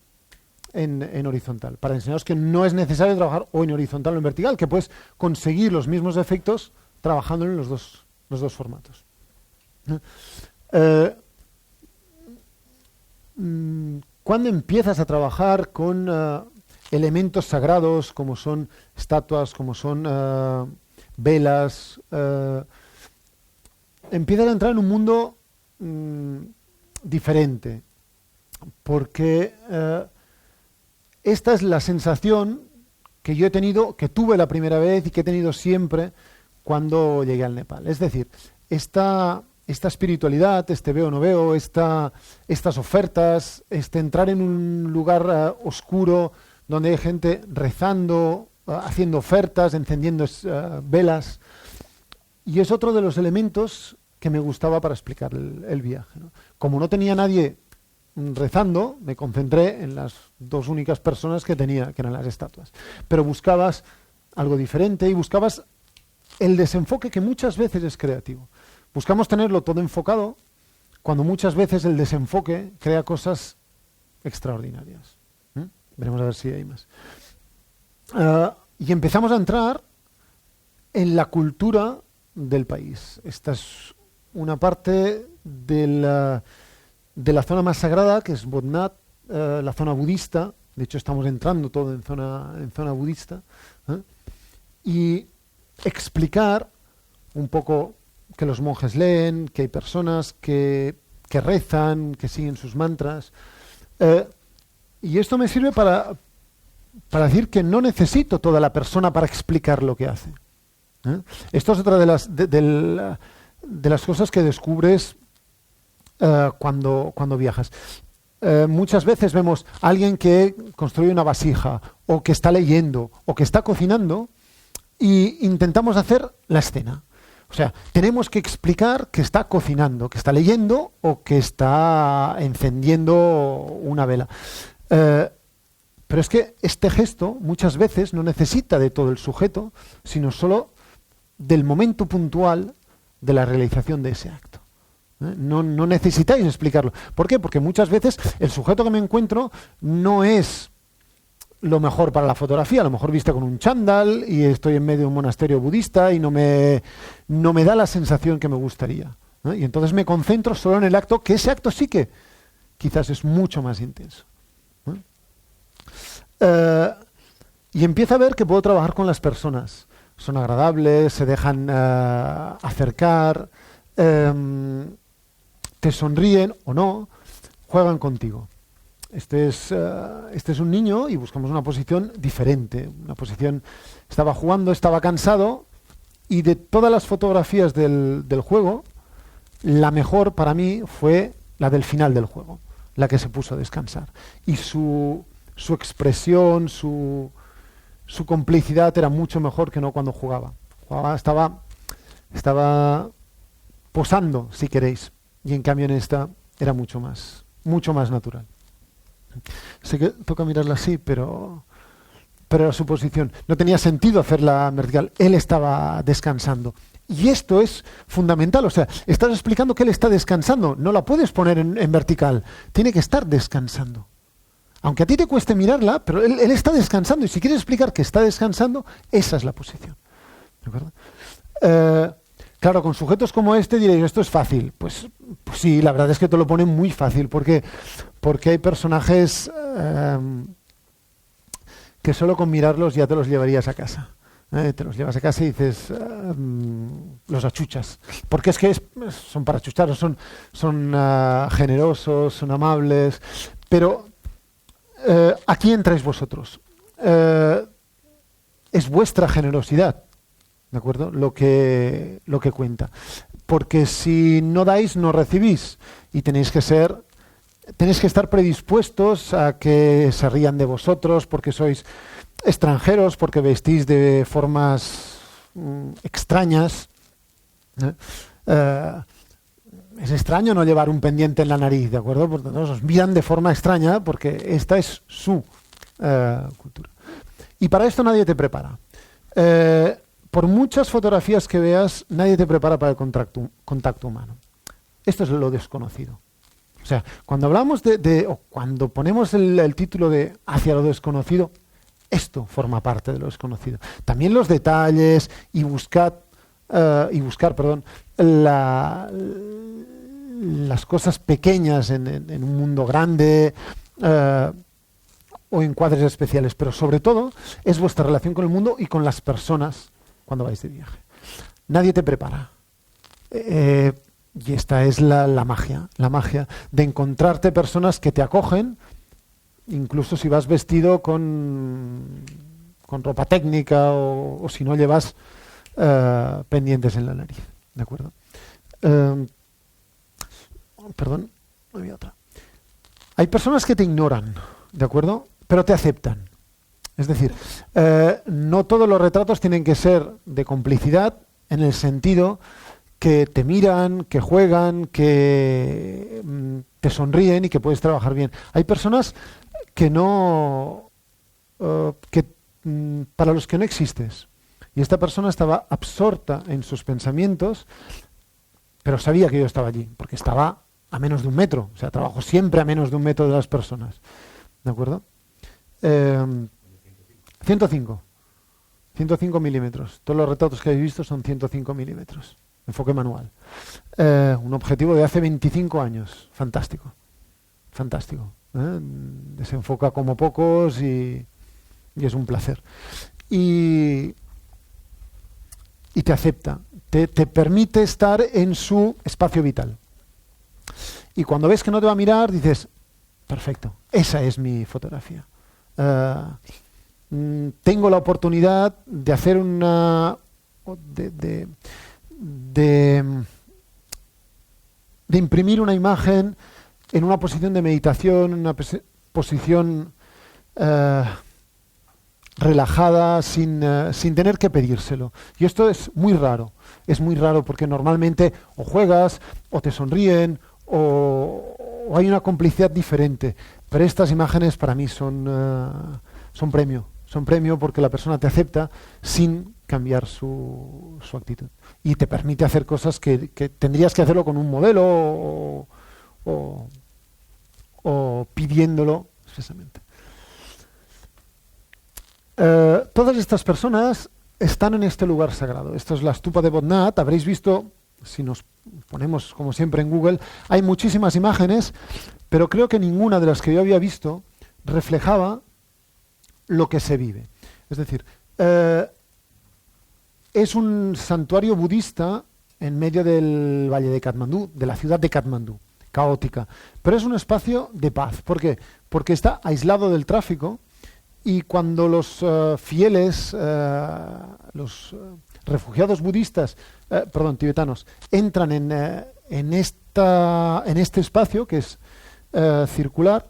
en horizontal, para enseñaros que no es necesario trabajar o en horizontal o en vertical, que puedes conseguir los mismos efectos trabajando en los dos formatos. Cuando empiezas a trabajar con elementos sagrados como son estatuas, como son velas, empiezas a entrar en un mundo diferente, porque esta es la sensación que yo he tenido, que tuve la primera vez y que he tenido siempre cuando llegué al Nepal. Es decir, esta espiritualidad, este veo no veo, estas ofertas, entrar en un lugar oscuro donde hay gente rezando, haciendo ofertas, encendiendo velas. Y es otro de los elementos que me gustaba para explicar el viaje, ¿no? Como no tenía nadie rezando, me concentré en las 2 únicas personas que tenía, que eran las estatuas. Pero buscabas algo diferente y buscabas el desenfoque que muchas veces es creativo. Buscamos tenerlo todo enfocado cuando muchas veces el desenfoque crea cosas extraordinarias. Veremos a ver si hay más. Y empezamos a entrar en la cultura del país. Esta es una parte de la zona más sagrada, que es Bodhnat, la zona budista. De hecho, estamos entrando todo en zona budista. Y explicar un poco que los monjes leen, que hay personas que rezan, que siguen sus mantras. Y esto me sirve para decir que no necesito toda la persona para explicar lo que hace. Esto es otra de las cosas que descubres cuando viajas. muchas veces vemos a alguien que construye una vasija, o que está leyendo, o que está cocinando, y intentamos hacer la escena. O sea, tenemos que explicar que está cocinando, que está leyendo, o que está encendiendo una vela. Pero es que este gesto muchas veces no necesita de todo el sujeto, sino solo del momento puntual de la realización de ese acto. No necesitáis explicarlo. ¿Por qué? Porque muchas veces el sujeto que me encuentro no es lo mejor para la fotografía. A lo mejor viste con un chándal y estoy en medio de un monasterio budista y no me da la sensación que me gustaría. Y entonces me concentro solo en el acto, que ese acto sí que quizás es mucho más intenso. Y empiezo a ver que puedo trabajar con las personas. Son agradables, se dejan acercar, te sonríen o no, juegan contigo. Este es un niño y buscamos una posición diferente. Una posición, estaba jugando, estaba cansado, y de todas las fotografías del juego, la mejor para mí fue la del final del juego, la que se puso a descansar. Y su expresión, su complicidad era mucho mejor que no cuando jugaba. Estaba posando, si queréis. Y en cambio en esta era mucho más natural. Sé que toca mirarla así, pero era su posición. No tenía sentido hacerla vertical. Él estaba descansando. Y esto es fundamental. O sea, estás explicando que él está descansando. No la puedes poner en vertical. Tiene que estar descansando. Aunque a ti te cueste mirarla, pero él está descansando. Y si quieres explicar que está descansando, esa es la posición. ¿De acuerdo? Claro, con sujetos como este diréis, esto es fácil. Pues sí, la verdad es que te lo ponen muy fácil, porque hay personajes que solo con mirarlos ya te los llevarías a casa. Te los llevas a casa y dices, los achuchas. Porque es que son para achuchar, son generosos, son amables. Pero aquí entráis vosotros. Es vuestra generosidad, ¿de acuerdo? Lo que cuenta. Porque si no dais, no recibís. Y tenéis que estar predispuestos a que se rían de vosotros, porque sois extranjeros, porque vestís de formas extrañas. Es extraño no llevar un pendiente en la nariz, ¿de acuerdo? Porque os miran de forma extraña, porque esta es su cultura. Y para esto nadie te prepara. Por muchas fotografías que veas, nadie te prepara para el contacto humano. Esto es lo desconocido. O sea, cuando hablamos o cuando ponemos el título de Hacia lo desconocido, esto forma parte de lo desconocido. También los detalles y buscar, las cosas pequeñas en un mundo grande, o encuadres especiales, pero sobre todo es vuestra relación con el mundo y con las personas cuando vais de viaje. Nadie te prepara. Y esta es la magia de encontrarte personas que te acogen, incluso si vas vestido con ropa técnica o si no llevas pendientes en la nariz. ¿De acuerdo? Perdón, no había otra. Hay personas que te ignoran, ¿de acuerdo? Pero te aceptan. Es decir, no todos los retratos tienen que ser de complicidad, en el sentido que te miran, que juegan, que te sonríen y que puedes trabajar bien. Hay personas que para los que no existes. Y esta persona estaba absorta en sus pensamientos, pero sabía que yo estaba allí, porque estaba a menos de 1 metro. O sea, trabajo siempre a menos de 1 metro de las personas. ¿De acuerdo? 105 milímetros. Todos los retratos que habéis visto son 105 milímetros. Enfoque manual. Un objetivo de hace 25 años. Fantástico. Desenfoca como pocos y es un placer. Y te acepta. Te permite estar en su espacio vital. Y cuando ves que no te va a mirar, dices, perfecto, esa es mi fotografía. Tengo la oportunidad de hacer de imprimir una imagen en una posición de meditación, en una posición relajada, sin tener que pedírselo. Y esto es muy raro porque normalmente o juegas, o te sonríen, o hay una complicidad diferente. Pero estas imágenes para mí son premio porque la persona te acepta sin cambiar su actitud. Y te permite hacer cosas que tendrías que hacerlo con un modelo o pidiéndolo expresamente. Todas estas personas están en este lugar sagrado. Esto es la stupa de Bodhnath. Habréis visto, si nos ponemos como siempre en Google, hay muchísimas imágenes, pero creo que ninguna de las que yo había visto reflejaba lo que se vive. Es decir, es un santuario budista en medio del valle de Katmandú, de la ciudad de Katmandú, caótica. Pero es un espacio de paz. ¿Por qué? Porque está aislado del tráfico y cuando los fieles, los refugiados budistas, tibetanos, entran en este espacio, que es circular,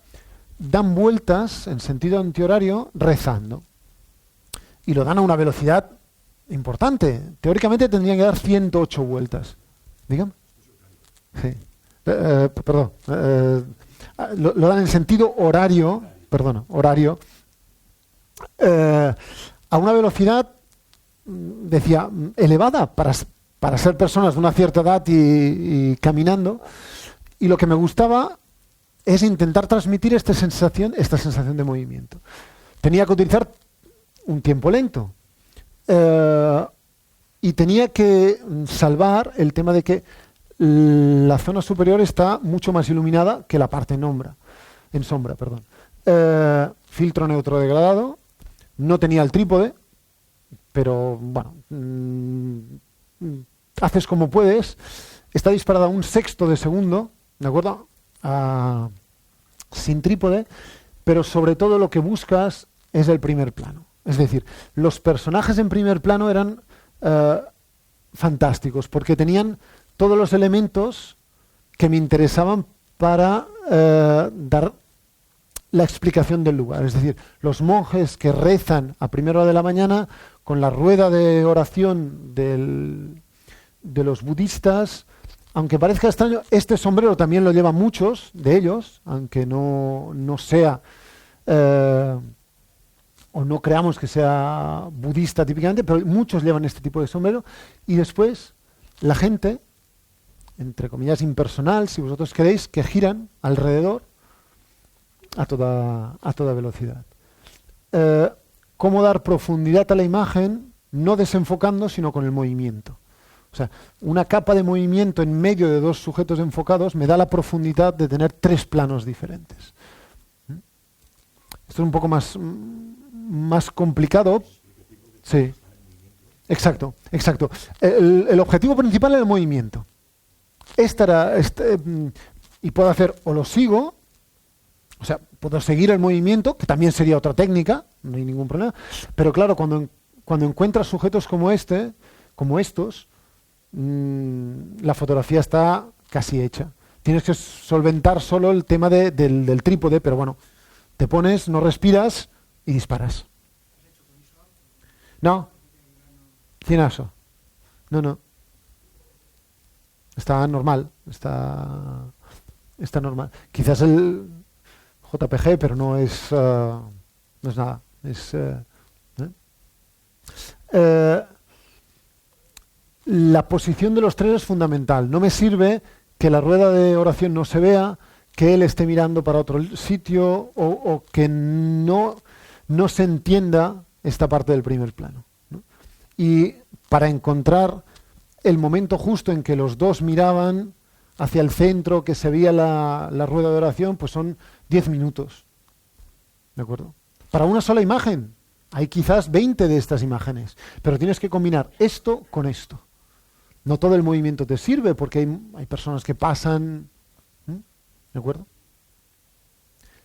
dan vueltas en sentido antihorario rezando. Y lo dan a una velocidad importante. Teóricamente tendrían que dar 108 vueltas. Dígame. Sí. Lo dan en sentido horario, a una velocidad, decía, elevada para ser personas de una cierta edad y caminando. Y lo que me gustaba es intentar transmitir esta sensación de movimiento. Tenía que utilizar un tiempo lento. Y tenía que salvar el tema de que la zona superior está mucho más iluminada que la parte en sombra. Filtro neutro degradado. No tenía el trípode, pero bueno, haces como puedes. Está disparada a 1/6 de segundo, ¿de acuerdo? Sin trípode, pero sobre todo lo que buscas es el primer plano. Es decir, los personajes en primer plano eran fantásticos, porque tenían todos los elementos que me interesaban para dar la explicación del lugar. Es decir, los monjes que rezan a primera hora de la mañana con la rueda de oración de los budistas. Aunque parezca extraño, este sombrero también lo llevan muchos de ellos, aunque no sea o no creamos que sea budista típicamente, pero muchos llevan este tipo de sombrero. Y después la gente, entre comillas impersonal, si vosotros queréis, que giran alrededor a toda velocidad. ¿Cómo dar profundidad a la imagen? No desenfocando, sino con el movimiento. O sea, una capa de movimiento en medio de dos sujetos enfocados me da la profundidad de tener 3 planos diferentes. Esto es un poco más complicado. Sí, exacto. El objetivo principal era el movimiento. Y puedo hacer, o lo sigo, o sea, puedo seguir el movimiento, que también sería otra técnica, no hay ningún problema, pero claro, cuando encuentras sujetos como estos, la fotografía está casi hecha. Tienes que solventar solo el tema del trípode, pero bueno, te pones, no respiras y disparas. No, cienazo. No. Está normal, está normal. Quizás el JPG, pero no es nada. La posición de los 3 es fundamental. No me sirve que la rueda de oración no se vea, que él esté mirando para otro sitio o que no se entienda esta parte del primer plano, ¿no? Y para encontrar el momento justo en que los dos miraban hacia el centro, que se veía la rueda de oración, pues son 10 minutos. ¿De acuerdo? Para una sola imagen. Hay quizás 20 de estas imágenes, pero tienes que combinar esto con esto. No todo el movimiento te sirve porque hay personas que pasan. ¿De acuerdo?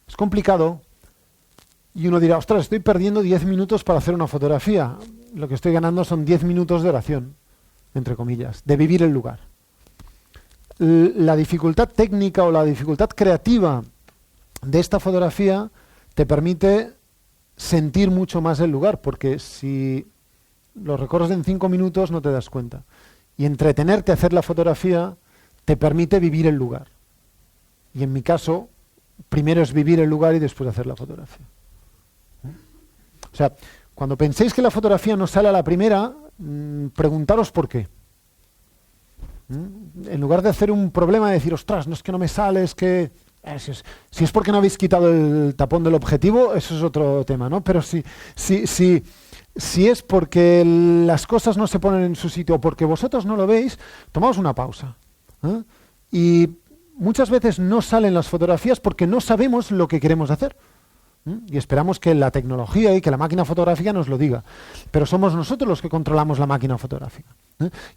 Es complicado y uno dirá, ostras, estoy perdiendo 10 minutos para hacer una fotografía. Lo que estoy ganando son 10 minutos de oración, entre comillas, de vivir el lugar. la dificultad técnica o la dificultad creativa de esta fotografía te permite sentir mucho más el lugar, porque si lo recorres en 5 minutos no te das cuenta. Y entretenerte a hacer la fotografía te permite vivir el lugar. Y en mi caso, primero es vivir el lugar y después hacer la fotografía. O sea, cuando penséis que la fotografía no sale a la primera, preguntaros por qué. En lugar de hacer un problema de decir, ostras, no es que no me sale, es que... si es porque no habéis quitado el tapón del objetivo, eso es otro tema, ¿no? Pero si es porque las cosas no se ponen en su sitio o porque vosotros no lo veis, tomaos una pausa. Y muchas veces no salen las fotografías porque no sabemos lo que queremos hacer. Y esperamos que la tecnología y que la máquina fotográfica nos lo diga. Pero somos nosotros los que controlamos la máquina fotográfica.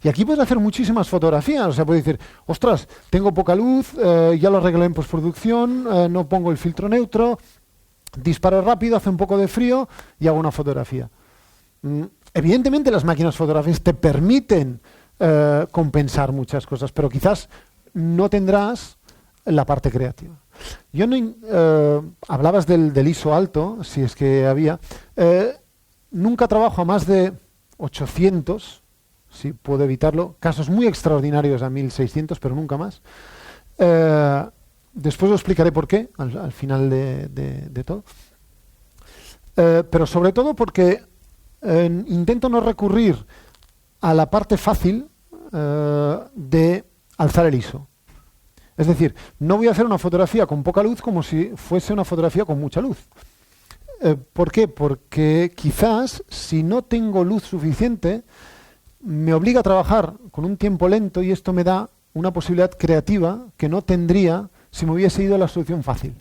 Y aquí puedes hacer muchísimas fotografías. O sea, puedes decir, ostras, tengo poca luz, ya lo arreglé en postproducción, no pongo el filtro neutro, disparo rápido, hace un poco de frío y hago una fotografía. Evidentemente las máquinas fotográficas te permiten compensar muchas cosas, pero quizás no tendrás la parte creativa. Yo no, hablabas del ISO alto, si es que había. Nunca trabajo a más de 800, si puedo evitarlo. Casos muy extraordinarios a 1600, pero nunca más. Después os explicaré por qué, al final de todo. Pero sobre todo porque intento no recurrir a la parte fácil de alzar el ISO. Es decir, no voy a hacer una fotografía con poca luz como si fuese una fotografía con mucha luz. ¿Por qué? Porque quizás si no tengo luz suficiente me obliga a trabajar con un tiempo lento y esto me da una posibilidad creativa que no tendría si me hubiese ido a la solución fácil.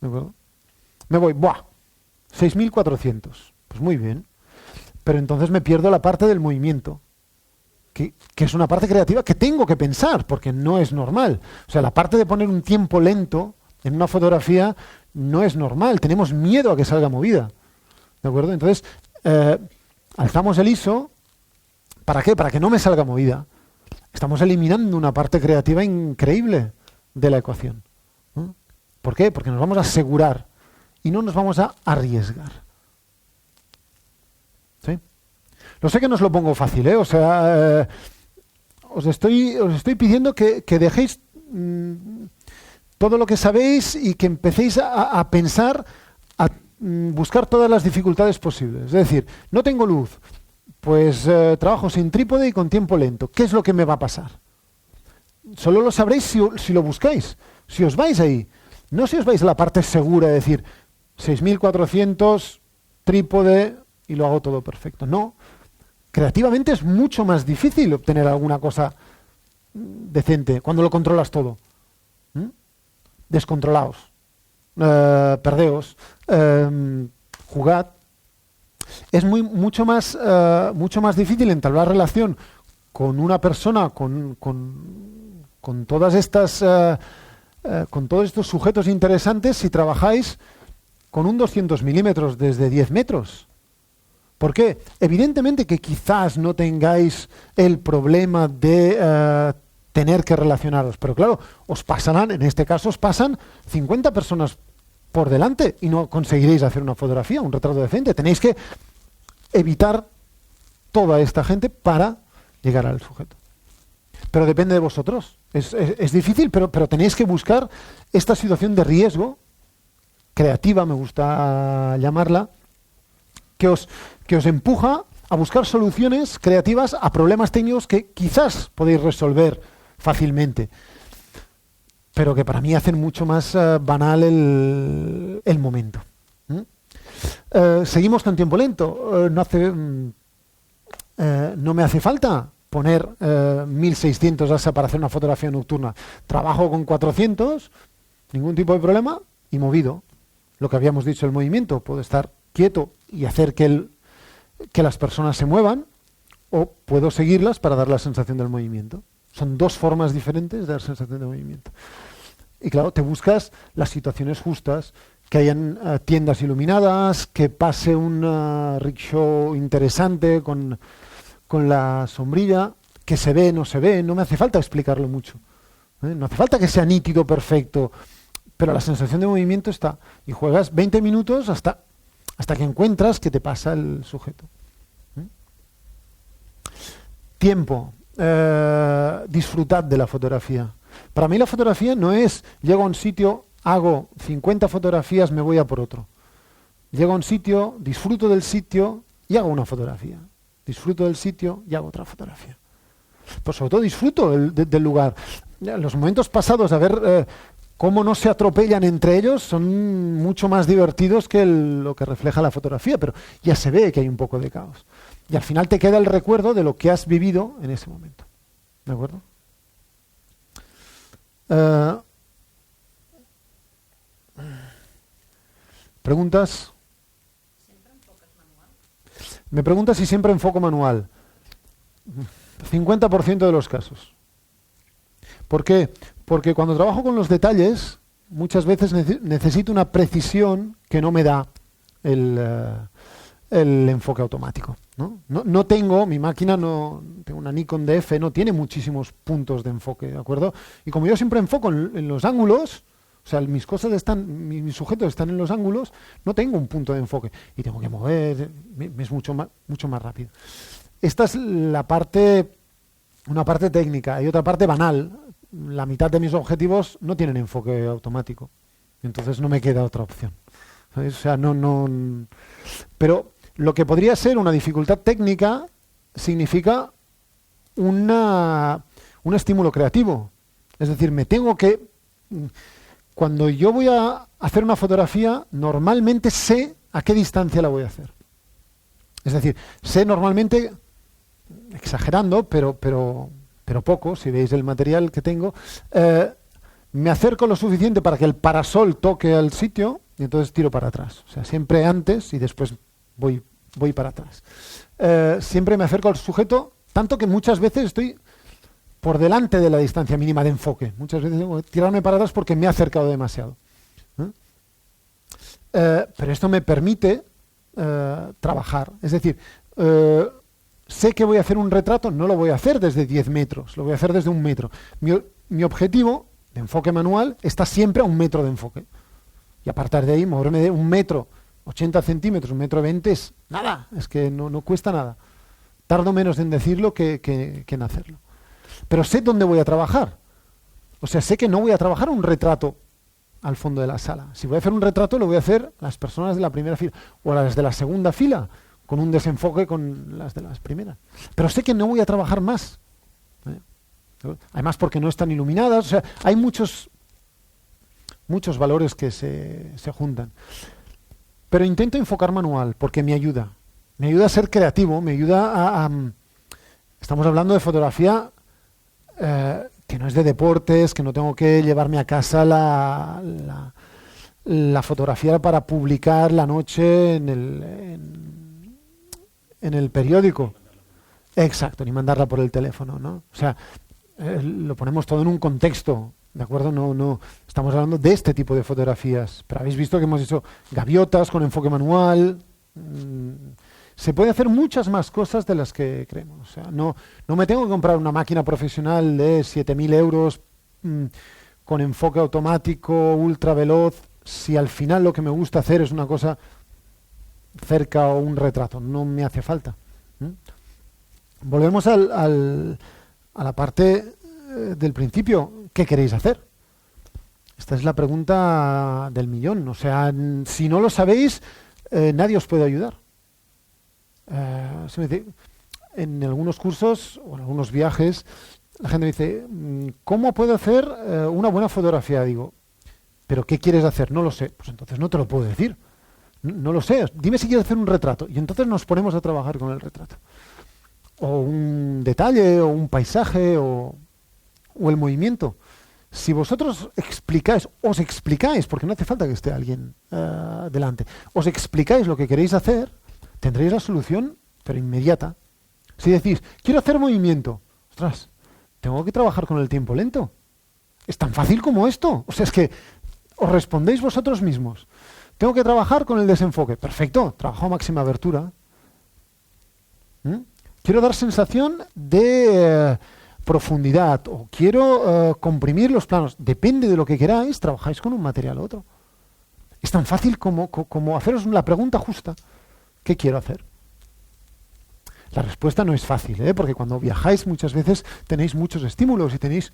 ¿De acuerdo? Me voy, ¡buah! 6400. Pues muy bien. Pero entonces me pierdo la parte del movimiento. Que es una parte creativa que tengo que pensar, porque no es normal. O sea, la parte de poner un tiempo lento en una fotografía no es normal. Tenemos miedo a que salga movida. ¿De acuerdo? Entonces, alzamos el ISO. ¿Para qué? Para que no me salga movida. Estamos eliminando una parte creativa increíble de la ecuación. ¿No? ¿Por qué? Porque nos vamos a asegurar y no nos vamos a arriesgar. ¿Sí? Lo sé que no os lo pongo fácil, ¿eh? O sea, os estoy pidiendo que dejéis todo lo que sabéis y que empecéis a pensar, a buscar todas las dificultades posibles. Es decir, no tengo luz, pues trabajo sin trípode y con tiempo lento. ¿Qué es lo que me va a pasar? Solo lo sabréis si lo buscáis, si os vais ahí. No si os vais a la parte segura de decir 6400, trípode y lo hago todo perfecto. No. Creativamente es mucho más difícil obtener alguna cosa decente cuando lo controlas todo. Descontrolaos, perdeos, jugad. Es mucho más difícil entablar relación con una persona, con todas estas, con todos estos sujetos interesantes si trabajáis con un 200 milímetros desde 10 metros. ¿Por qué? Evidentemente que quizás no tengáis el problema de tener que relacionaros, pero claro, os pasarán, en este caso os pasan 50 personas por delante y no conseguiréis hacer una fotografía, un retrato decente. Tenéis que evitar toda esta gente para llegar al sujeto. Pero depende de vosotros. Es difícil, pero tenéis que buscar esta situación de riesgo, creativa me gusta llamarla, que os empuja a buscar soluciones creativas a problemas técnicos que quizás podéis resolver fácilmente, pero que para mí hacen mucho más banal el momento. Seguimos con tiempo lento. No me hace falta poner 1600 ASA para hacer una fotografía nocturna. Trabajo con 400, ningún tipo de problema, y movido. Lo que habíamos dicho, el movimiento. Puedo estar quieto y hacer que las personas se muevan, o puedo seguirlas para dar la sensación del movimiento. Son dos formas diferentes de dar sensación de movimiento. Y claro, te buscas las situaciones justas, que hayan tiendas iluminadas, que pase un rickshaw interesante con la sombrilla, que se ve, no se ve, no me hace falta explicarlo mucho. No hace falta que sea nítido, perfecto, pero la sensación de movimiento está. Y juegas 20 minutos hasta que encuentras que te pasa el sujeto. Tiempo. Disfrutad de la fotografía. Para mí la fotografía no es, llego a un sitio, hago 50 fotografías, me voy a por otro. Llego a un sitio, disfruto del sitio y hago una fotografía. Disfruto del sitio y hago otra fotografía. Pues sobre todo disfruto del lugar. Los momentos pasados, a ver cómo no se atropellan entre ellos, son mucho más divertidos que lo que refleja la fotografía, pero ya se ve que hay un poco de caos. Y al final te queda el recuerdo de lo que has vivido en ese momento. ¿De acuerdo? ¿Preguntas? Me pregunta si siempre enfoco manual. 50% de los casos. ¿Por qué? Porque cuando trabajo con los detalles, muchas veces necesito una precisión que no me da el enfoque automático. No tengo, mi máquina no, tengo una Nikon DF, no tiene muchísimos puntos de enfoque, ¿de acuerdo? Y como yo siempre enfoco en los ángulos, o sea, mis cosas están, mis sujetos están en los ángulos, no tengo un punto de enfoque y tengo que mover, es mucho más rápido. Esta es una parte técnica. Hay otra parte banal. La mitad de mis objetivos no tienen enfoque automático. Entonces no me queda otra opción. ¿Sabes? O sea, pero lo que podría ser una dificultad técnica significa un estímulo creativo. Es decir, cuando yo voy a hacer una fotografía, normalmente sé a qué distancia la voy a hacer. Es decir, sé normalmente, exagerando, pero poco, si veis el material que tengo, me acerco lo suficiente para que el parasol toque al sitio y entonces tiro para atrás. O sea, siempre antes y después voy para atrás. Siempre me acerco al sujeto, tanto que muchas veces estoy por delante de la distancia mínima de enfoque. Muchas veces tengo que tirarme para atrás porque me he acercado demasiado. Pero esto me permite trabajar. Es decir, sé que voy a hacer un retrato, no lo voy a hacer desde 10 metros, lo voy a hacer desde 1 metro. Mi objetivo de enfoque manual está siempre a 1 metro de enfoque. Y a partir de ahí, moverme de 1 metro, 80 centímetros, 1,20 m es nada, es que no cuesta nada. Tardo menos en decirlo que en hacerlo. Pero sé dónde voy a trabajar. O sea, sé que no voy a trabajar un retrato al fondo de la sala. Si voy a hacer un retrato, lo voy a hacer las personas de la primera fila o las de la segunda fila, con un desenfoque con las de las primeras. Pero sé que no voy a trabajar más. Además porque no están iluminadas. O sea, hay muchos valores que se juntan. Pero intento enfocar manual porque me ayuda. Me ayuda a ser creativo, me ayuda a estamos hablando de fotografía que no es de deportes, que no tengo que llevarme a casa la fotografía para publicar la noche en el periódico. Exacto, ni mandarla por el teléfono, ¿no? O sea, lo ponemos todo en un contexto, ¿de acuerdo? No estamos hablando de este tipo de fotografías. Pero habéis visto que hemos hecho gaviotas con enfoque manual. Se puede hacer muchas más cosas de las que creemos. O sea, no me tengo que comprar una máquina profesional de 7.000 euros con enfoque automático, ultra veloz, si al final lo que me gusta hacer es una cosa cerca o un retrato. No me hace falta. Volvemos a la parte del principio. ¿Qué queréis hacer? Esta es la pregunta del millón. O sea, si no lo sabéis, nadie os puede ayudar. En algunos cursos o en algunos viajes la gente me dice, ¿cómo puedo hacer una buena fotografía? Digo, ¿pero qué quieres hacer? No lo sé. Pues entonces no te lo puedo decir. No lo sé. Dime si quieres hacer un retrato. Y entonces nos ponemos a trabajar con el retrato. O un detalle, o un paisaje, o el movimiento. Si vosotros os explicáis, porque no hace falta que esté alguien delante, os explicáis lo que queréis hacer, tendréis la solución, pero inmediata. Si decís, quiero hacer movimiento, ostras, tengo que trabajar con el tiempo lento. Es tan fácil como esto. O sea, es que os respondéis vosotros mismos. Tengo que trabajar con el desenfoque. Perfecto, trabajo a máxima abertura. Quiero dar sensación de profundidad o quiero comprimir los planos, depende de lo que queráis, trabajáis con un material u otro. Es tan fácil como haceros la pregunta justa. ¿Qué quiero hacer? La respuesta no es fácil, porque cuando viajáis muchas veces tenéis muchos estímulos y tenéis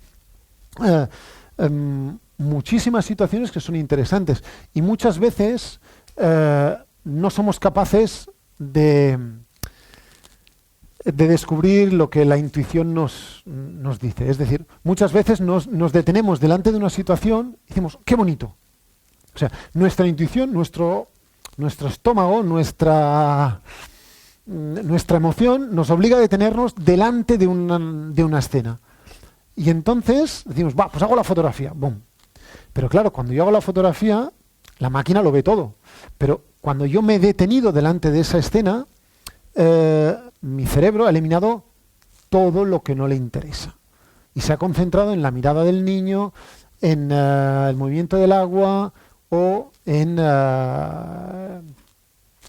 muchísimas situaciones que son interesantes. Y muchas veces no somos capaces de descubrir lo que la intuición nos dice. Es decir, muchas veces nos detenemos delante de una situación y decimos, ¡qué bonito! O sea, nuestra intuición, nuestro estómago, nuestra emoción nos obliga a detenernos delante de una escena. Y entonces decimos, pues hago la fotografía, ¡bum! Pero claro, cuando yo hago la fotografía, la máquina lo ve todo. Pero cuando yo me he detenido delante de esa escena, mi cerebro ha eliminado todo lo que no le interesa. Y se ha concentrado en la mirada del niño, en el movimiento del agua o en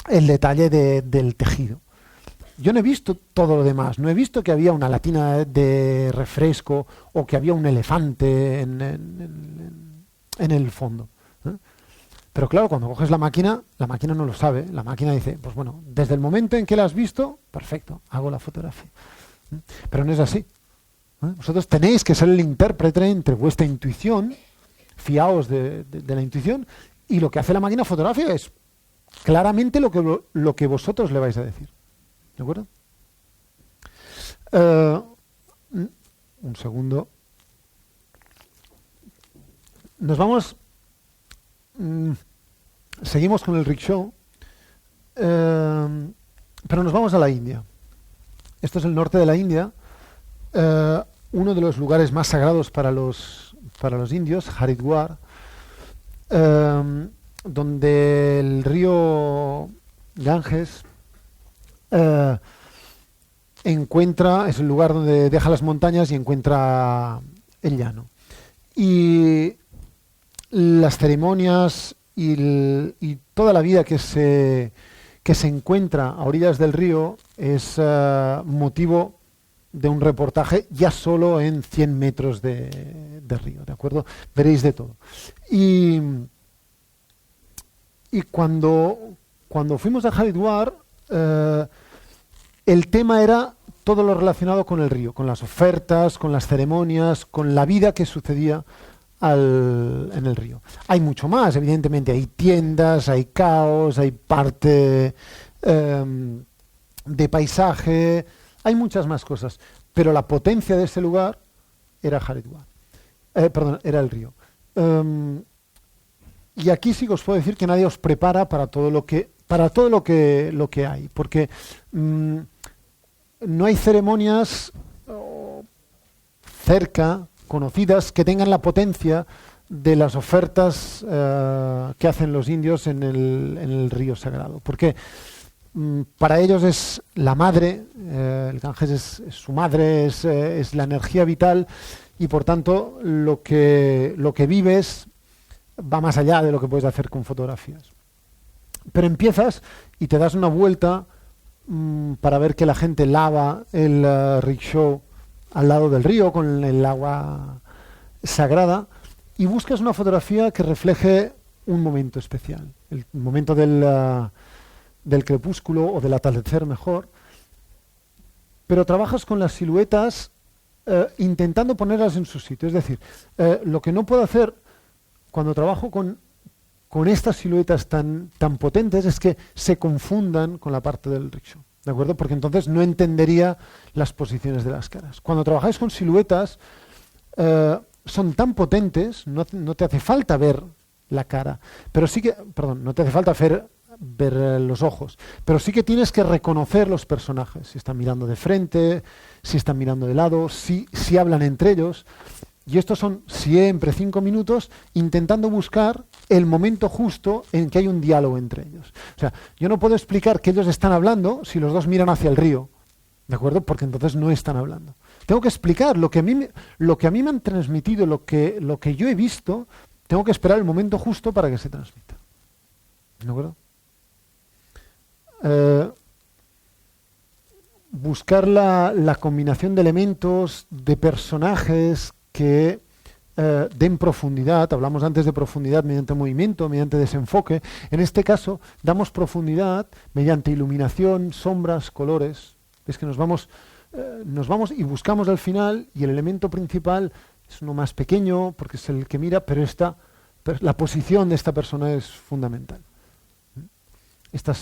el detalle del tejido. Yo no he visto todo lo demás, no he visto que había una latina de refresco o que había un elefante en el fondo. Pero claro, cuando coges la máquina no lo sabe. La máquina dice, pues bueno, desde el momento en que la has visto, perfecto, hago la fotografía. Pero no es así. Vosotros tenéis que ser el intérprete entre vuestra intuición, fiaos de la intuición, y lo que hace la máquina fotográfica es claramente lo que vosotros le vais a decir. ¿De acuerdo? Un segundo. Nos vamos... seguimos con el rickshaw, pero nos vamos a la India. Esto es el norte de la India, uno de los lugares más sagrados para los indios, Haridwar, donde el río Ganges es el lugar donde deja las montañas y encuentra el llano. Y las ceremonias y toda la vida que se encuentra a orillas del río es motivo de un reportaje ya solo en 100 metros de río, ¿de acuerdo? Veréis de todo. Y cuando fuimos a Haridwar, el tema era todo lo relacionado con el río, con las ofertas, con las ceremonias, con la vida que sucedía en el río. Hay mucho más, evidentemente, hay tiendas, hay caos, hay parte de paisaje, hay muchas más cosas, pero la potencia de ese lugar era Haridwar, era el río. Y aquí sí que os puedo decir que nadie os prepara para todo lo que hay, porque no hay ceremonias cerca conocidas que tengan la potencia de las ofertas que hacen los indios en el río sagrado, porque para ellos es la madre, el Ganges es su madre, es la energía vital, y por tanto lo que vives va más allá de lo que puedes hacer con fotografías. Pero empiezas y te das una vuelta para ver que la gente lava el rickshaw al lado del río con el agua sagrada, y buscas una fotografía que refleje un momento especial, el momento del crepúsculo o del atardecer mejor, pero trabajas con las siluetas intentando ponerlas en su sitio. Es decir, lo que no puedo hacer cuando trabajo con estas siluetas tan potentes es que se confundan con la parte del rickshaw, ¿de acuerdo? Porque entonces no entendería las posiciones de las caras. Cuando trabajáis con siluetas, son tan potentes, no te hace falta ver la cara, pero sí que, perdón, no te hace falta ver los ojos, pero sí que tienes que reconocer los personajes, si están mirando de frente, si están mirando de lado, si hablan entre ellos. Y estos son siempre 5 minutos intentando buscar el momento justo en que hay un diálogo entre ellos. O sea, yo no puedo explicar que ellos están hablando si los dos miran hacia el río, ¿de acuerdo? Porque entonces no están hablando. Tengo que explicar lo que a mí me han transmitido, lo que yo he visto, tengo que esperar el momento justo para que se transmita. ¿De acuerdo? buscar la combinación de elementos, de personajes que den profundidad. Hablamos antes de profundidad mediante movimiento, mediante desenfoque. En este caso, damos profundidad mediante iluminación, sombras, colores. Es que nos vamos y buscamos al final, y el elemento principal es uno más pequeño, porque es el que mira, pero la posición de esta persona es fundamental. Esto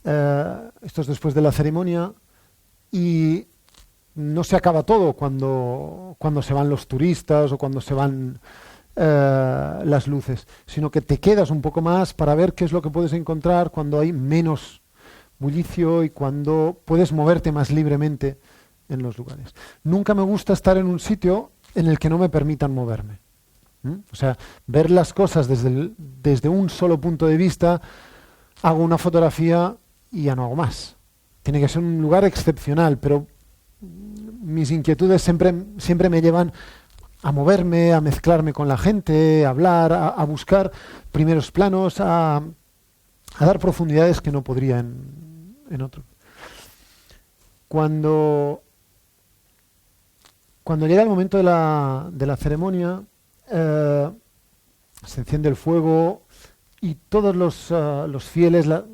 es después de la ceremonia, y no se acaba todo cuando se van los turistas o cuando se van las luces, sino que te quedas un poco más para ver qué es lo que puedes encontrar cuando hay menos bullicio y cuando puedes moverte más libremente en los lugares. Nunca me gusta estar en un sitio en el que no me permitan moverme. O sea, ver las cosas desde un solo punto de vista. Hago una fotografía y ya no hago más. Tiene que ser un lugar excepcional, pero mis inquietudes siempre me llevan a moverme, a mezclarme con la gente, a hablar, a buscar primeros planos, a dar profundidades que no podría en otro. Cuando llega el momento de la ceremonia, se enciende el fuego y todos los fieles, los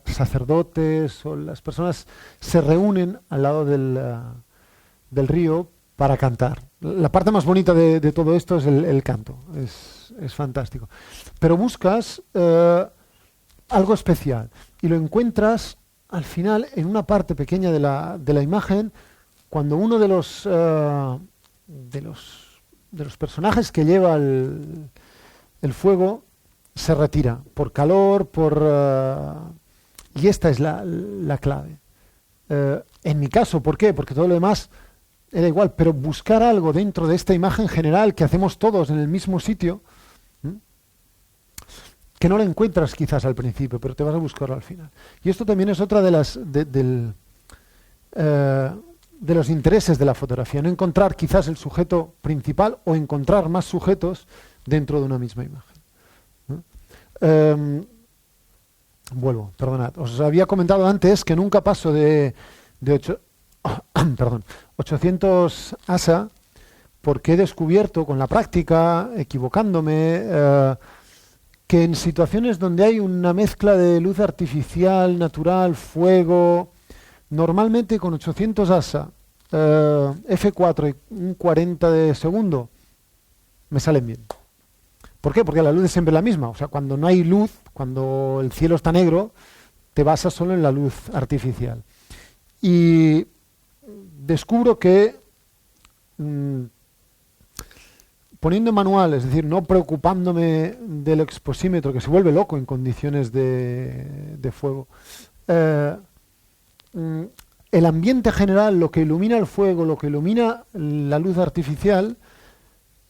sacerdotes o las personas se reúnen al lado del río para cantar. La parte más bonita de todo esto es el canto, es fantástico. Pero buscas algo especial y lo encuentras al final en una parte pequeña de la imagen, cuando uno de los personajes que lleva el fuego se retira por calor, y esta es la clave. En mi caso, ¿por qué? Porque todo lo demás era igual, pero buscar algo dentro de esta imagen general que hacemos todos en el mismo sitio, que no lo encuentras quizás al principio, pero te vas a buscarlo al final. Y esto también es otra de los intereses de la fotografía, no encontrar quizás el sujeto principal o encontrar más sujetos dentro de una misma imagen. Vuelvo, perdonad. Os había comentado antes que nunca paso de 800 ASA, porque he descubierto con la práctica, equivocándome, que en situaciones donde hay una mezcla de luz artificial, natural, fuego, normalmente con 800 ASA, F4 y un 40 de segundo, me salen bien. ¿Por qué? Porque la luz es siempre la misma. O sea, cuando no hay luz, cuando el cielo está negro, te basas solo en la luz artificial. Y descubro que poniendo en manual, es decir, no preocupándome del exposímetro, que se vuelve loco en condiciones de fuego, el ambiente general, lo que ilumina el fuego, lo que ilumina la luz artificial,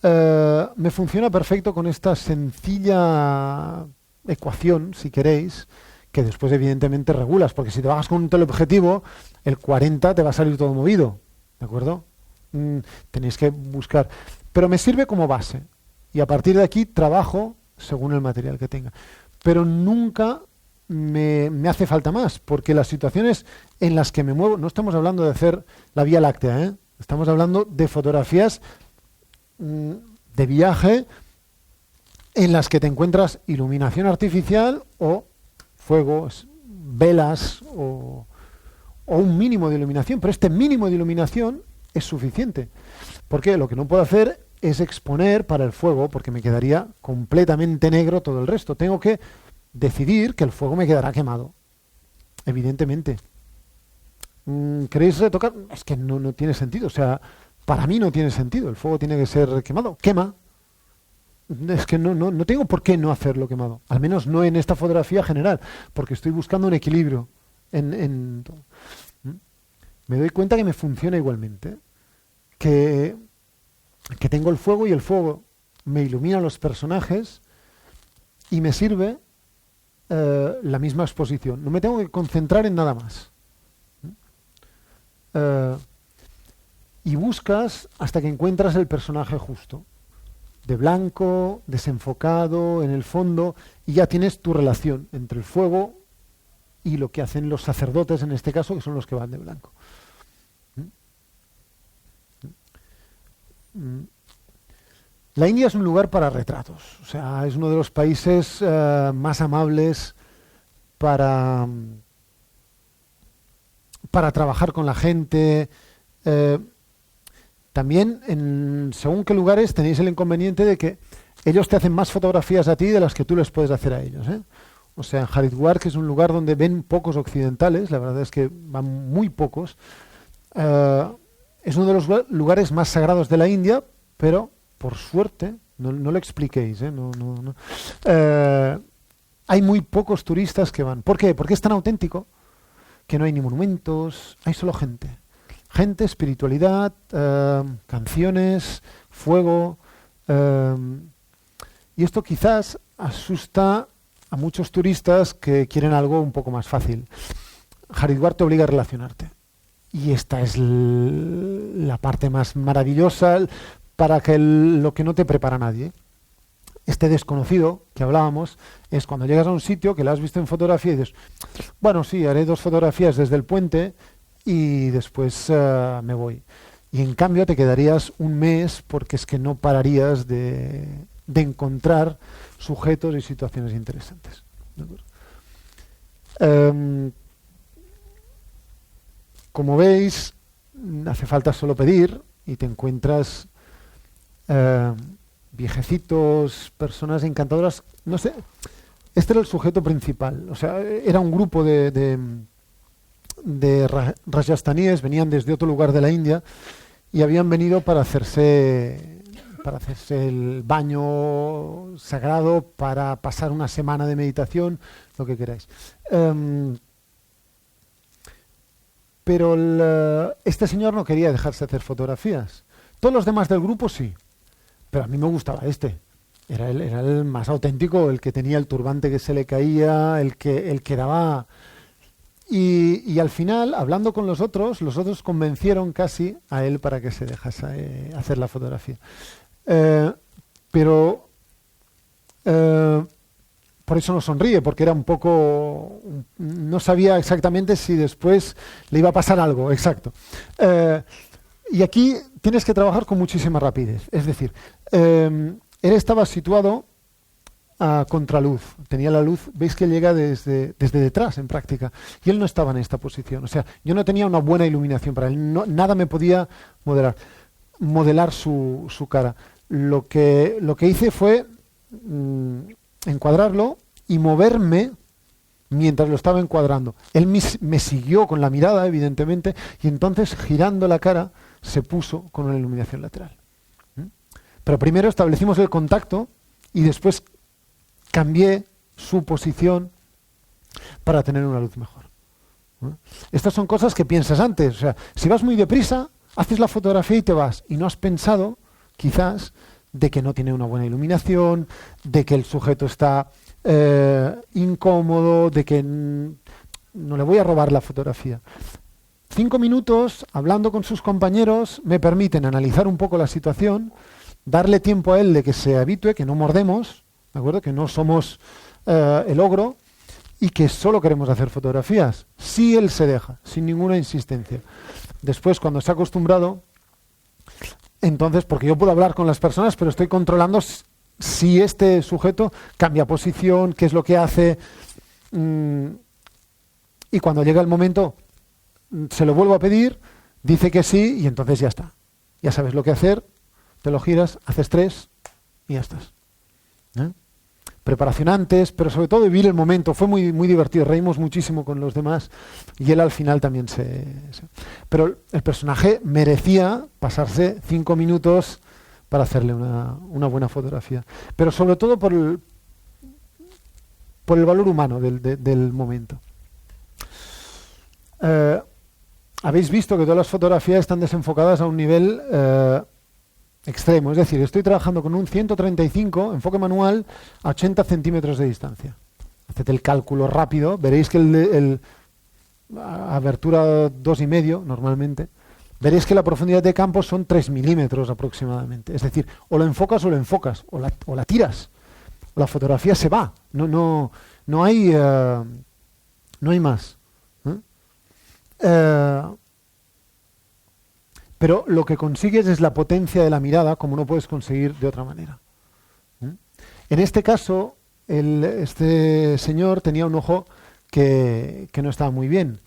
me funciona perfecto con esta sencilla ecuación, si queréis, que después evidentemente regulas, porque si te bajas con un teleobjetivo, el 40 te va a salir todo movido, ¿de acuerdo? Tenéis que buscar, pero me sirve como base, y a partir de aquí trabajo según el material que tenga, pero nunca me hace falta más, porque las situaciones en las que me muevo, no estamos hablando de hacer la Vía Láctea, estamos hablando de fotografías de viaje en las que te encuentras iluminación artificial o fuego, velas o un mínimo de iluminación, pero este mínimo de iluminación es suficiente, porque lo que no puedo hacer es exponer para el fuego, porque me quedaría completamente negro todo el resto. Tengo que decidir que el fuego me quedará quemado, evidentemente. ¿Queréis retocar? Es que no tiene sentido, o sea, para mí no tiene sentido, el fuego tiene que ser quemado, quema. Es que no tengo por qué no hacerlo quemado, al menos no en esta fotografía general, porque estoy buscando un equilibrio en todo. Me doy cuenta que me funciona igualmente, que tengo el fuego y el fuego me ilumina los personajes y me sirve la misma exposición, no me tengo que concentrar en nada más. Y buscas hasta que encuentras el personaje justo, de blanco, desenfocado, en el fondo, y ya tienes tu relación entre el fuego y lo que hacen los sacerdotes en este caso, que son los que van de blanco. La India es un lugar para retratos, o sea, es uno de los países más amables para trabajar con la gente. También, según qué lugares, tenéis el inconveniente de que ellos te hacen más fotografías a ti de las que tú les puedes hacer a ellos, ¿eh? O sea, en Haridwar, que es un lugar donde ven pocos occidentales, la verdad es que van muy pocos, es uno de los lugares más sagrados de la India, pero, por suerte, no lo expliquéis, ¿eh? Hay muy pocos turistas que van. ¿Por qué? Porque es tan auténtico que no hay ni monumentos, hay solo gente. Gente, espiritualidad, canciones, fuego. Y esto quizás asusta a muchos turistas que quieren algo un poco más fácil. Haridwar te obliga a relacionarte. Y esta es la parte más maravillosa para que lo que no te prepara nadie. Este desconocido que hablábamos es cuando llegas a un sitio que lo has visto en fotografía y dices, bueno, sí, haré 2 fotografías desde el puente y después me voy. Y en cambio te quedarías un mes porque es que no pararías de encontrar sujetos y situaciones interesantes. Como veis, hace falta solo pedir y te encuentras viejecitos, personas encantadoras. No sé, este era el sujeto principal. O sea, era un grupo de rajasthaníes, venían desde otro lugar de la India y habían venido para hacerse el baño sagrado, para pasar una semana de meditación, lo que queráis. Pero este señor no quería dejarse hacer fotografías. Todos los demás del grupo sí, pero a mí me gustaba este. Era el más auténtico, el que tenía el turbante que se le caía, el que daba... Y al final, hablando con los otros convencieron casi a él para que se dejase hacer la fotografía. Pero por eso no sonríe, porque era un poco... no sabía exactamente si después le iba a pasar algo, exacto. Y aquí tienes que trabajar con muchísima rapidez. Es decir, él estaba situado a contraluz, tenía la luz, veis que llega desde detrás en práctica, y él no estaba en esta posición. O sea, yo no tenía una buena iluminación para él, nada me podía modelar su cara. Lo que hice fue encuadrarlo y moverme mientras lo estaba encuadrando. Él me siguió con la mirada, evidentemente, y entonces, girando la cara, se puso con una iluminación lateral. Pero primero establecimos el contacto y después cambié su posición para tener una luz mejor. Estas son cosas que piensas antes. O sea, si vas muy deprisa, haces la fotografía y te vas. Y no has pensado, quizás, de que no tiene una buena iluminación, de que el sujeto está incómodo, de que no le voy a robar la fotografía. 5 minutos hablando con sus compañeros me permiten analizar un poco la situación, darle tiempo a él de que se habitúe, que no mordemos, ¿de acuerdo? Que no somos el ogro y que solo queremos hacer fotografías. Si él se deja, sin ninguna insistencia. Después, cuando se ha acostumbrado, entonces, porque yo puedo hablar con las personas, pero estoy controlando si este sujeto cambia posición, qué es lo que hace. Y cuando llega el momento, se lo vuelvo a pedir, dice que sí y entonces ya está. Ya sabes lo que hacer, te lo giras, haces 3 y ya estás. Preparación antes, pero sobre todo vivir el momento. Fue muy, muy divertido, reímos muchísimo con los demás y él al final también Pero el personaje merecía pasarse 5 minutos para hacerle una buena fotografía. Pero sobre todo por el valor humano del momento. Habéis visto que todas las fotografías están desenfocadas a un nivel extremo, es decir, estoy trabajando con un 135 enfoque manual a 80 centímetros de distancia. Haced el cálculo rápido, veréis que abertura 2,5 normalmente, veréis que la profundidad de campo son 3 milímetros aproximadamente. Es decir, o lo enfocas, o la tiras, o la fotografía se va. No hay No hay más. ¿Eh? Pero lo que consigues es la potencia de la mirada, como no puedes conseguir de otra manera. En este caso, este señor tenía un ojo que no estaba muy bien.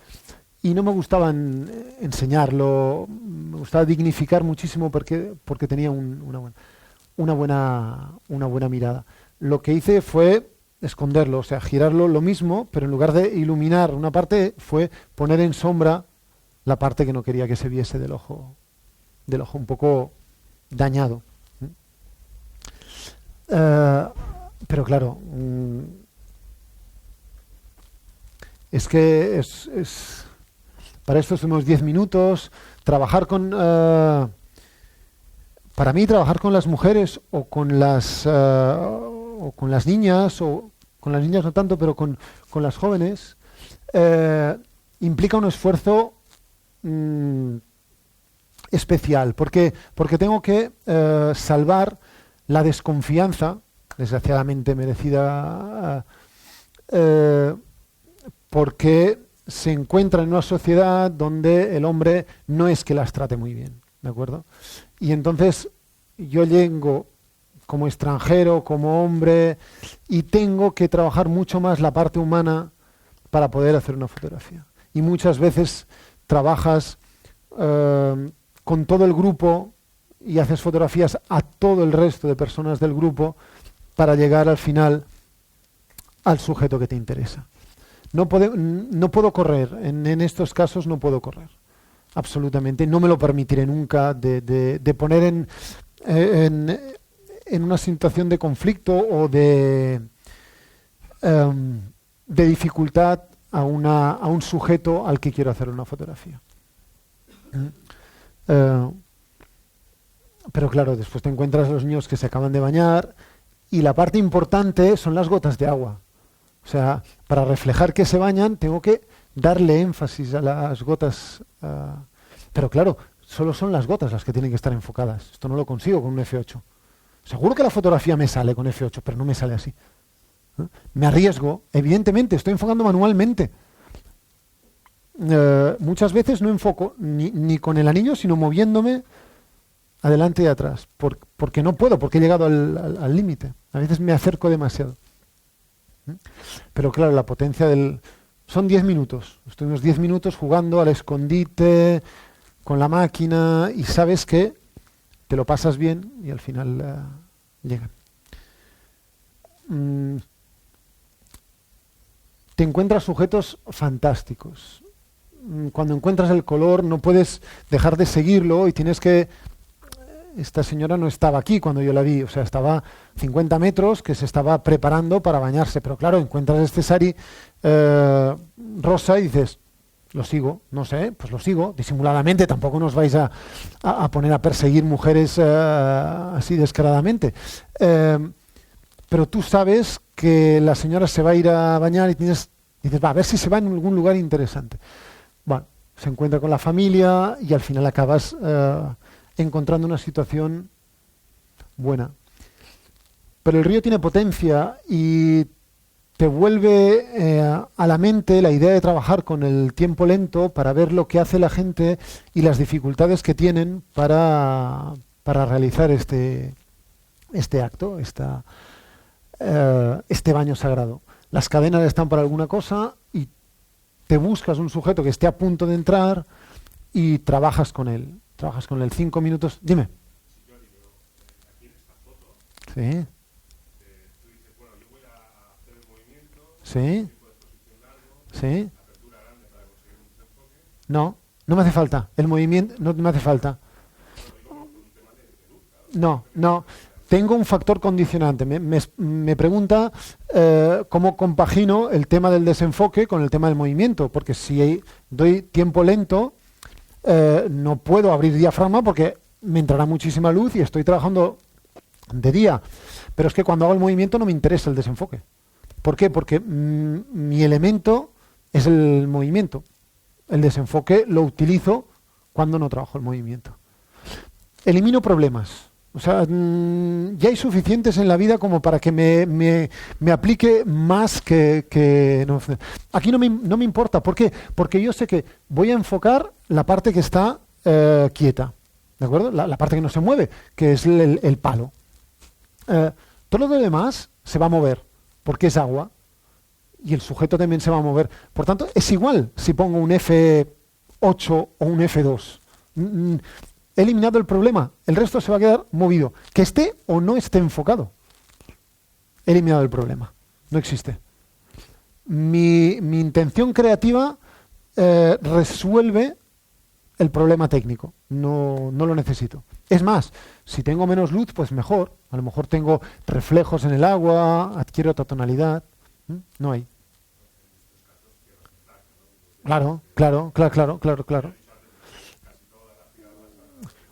Y no me gustaba enseñarlo, me gustaba dignificar muchísimo porque tenía una buena mirada. Lo que hice fue esconderlo, o sea, girarlo lo mismo, pero en lugar de iluminar una parte, fue poner en sombra la parte que no quería que se viese del ojo un poco dañado. Pero claro, es que para esto estuvimos 10 minutos. Para mí, trabajar con las mujeres o con las niñas, o con las niñas no tanto, pero con las jóvenes, implica un esfuerzo especial, porque tengo que salvar la desconfianza, desgraciadamente merecida, porque se encuentra en una sociedad donde el hombre no es que las trate muy bien, ¿de acuerdo? Y entonces yo llego como extranjero, como hombre, y tengo que trabajar mucho más la parte humana para poder hacer una fotografía. Y muchas veces trabajas con todo el grupo y haces fotografías a todo el resto de personas del grupo para llegar al final al sujeto que te interesa. No puedo correr, en estos casos no puedo correr, absolutamente. No me lo permitiré nunca de poner en una situación de conflicto o de dificultad a un sujeto al que quiero hacer una fotografía. Pero claro, después te encuentras los niños que se acaban de bañar y la parte importante son las gotas de agua. O sea, para reflejar que se bañan tengo que darle énfasis a las gotas. Pero claro, solo son las gotas las que tienen que estar enfocadas. Esto no lo consigo con un F8. Seguro que la fotografía me sale con F8, pero no me sale así. Me arriesgo, evidentemente, estoy enfocando manualmente. Muchas veces no enfoco ni con el anillo, sino moviéndome adelante y atrás, porque no puedo, porque he llegado al límite. A veces me acerco demasiado. Pero claro, la potencia son 10 minutos. Estuvimos 10 minutos jugando al escondite con la máquina y sabes que te lo pasas bien y al final llegan. Te encuentras sujetos fantásticos. Cuando encuentras el color no puedes dejar de seguirlo y tienes que... Esta señora no estaba aquí cuando yo la vi, o sea, estaba 50 metros que se estaba preparando para bañarse, pero claro, encuentras este sari rosa y dices, lo sigo, no sé, pues lo sigo, disimuladamente, tampoco nos vais a poner a perseguir mujeres así descaradamente. Pero tú sabes que la señora se va a ir a bañar y dices, va, a ver si se va en algún lugar interesante. Bueno, se encuentra con la familia y al final acabas encontrando una situación buena. Pero el río tiene potencia y te vuelve a la mente la idea de trabajar con el tiempo lento para ver lo que hace la gente y las dificultades que tienen para realizar este acto, este baño sagrado. Las cadenas están para alguna cosa y te buscas un sujeto que esté a punto de entrar y trabajas con él. Trabajas con él 5 minutos. Dime. Sí. Sí. Sí. No me hace falta. El movimiento no me hace falta. No. Tengo un factor condicionante. Me pregunta cómo compagino el tema del desenfoque con el tema del movimiento, porque si doy tiempo lento, no puedo abrir diafragma porque me entrará muchísima luz y estoy trabajando de día. Pero es que cuando hago el movimiento no me interesa el desenfoque. ¿Por qué? Porque mi elemento es el movimiento. El desenfoque lo utilizo cuando no trabajo el movimiento. Elimino problemas. O O sea, ya hay suficientes en la vida como para que me aplique más que no. Aquí no me importa. ¿Por qué? Porque yo sé que voy a enfocar la parte que está quieta, ¿de acuerdo? La parte que no se mueve, que es el palo. Todo lo demás se va a mover, porque es agua, y el sujeto también se va a mover. Por tanto, es igual si pongo un F8 o un F2. He eliminado el problema, el resto se va a quedar movido, que esté o no esté enfocado. He eliminado el problema, no existe. Mi intención creativa resuelve el problema técnico, no lo necesito. Es más, si tengo menos luz, pues mejor. A lo mejor tengo reflejos en el agua, adquiero otra tonalidad. No hay. Claro.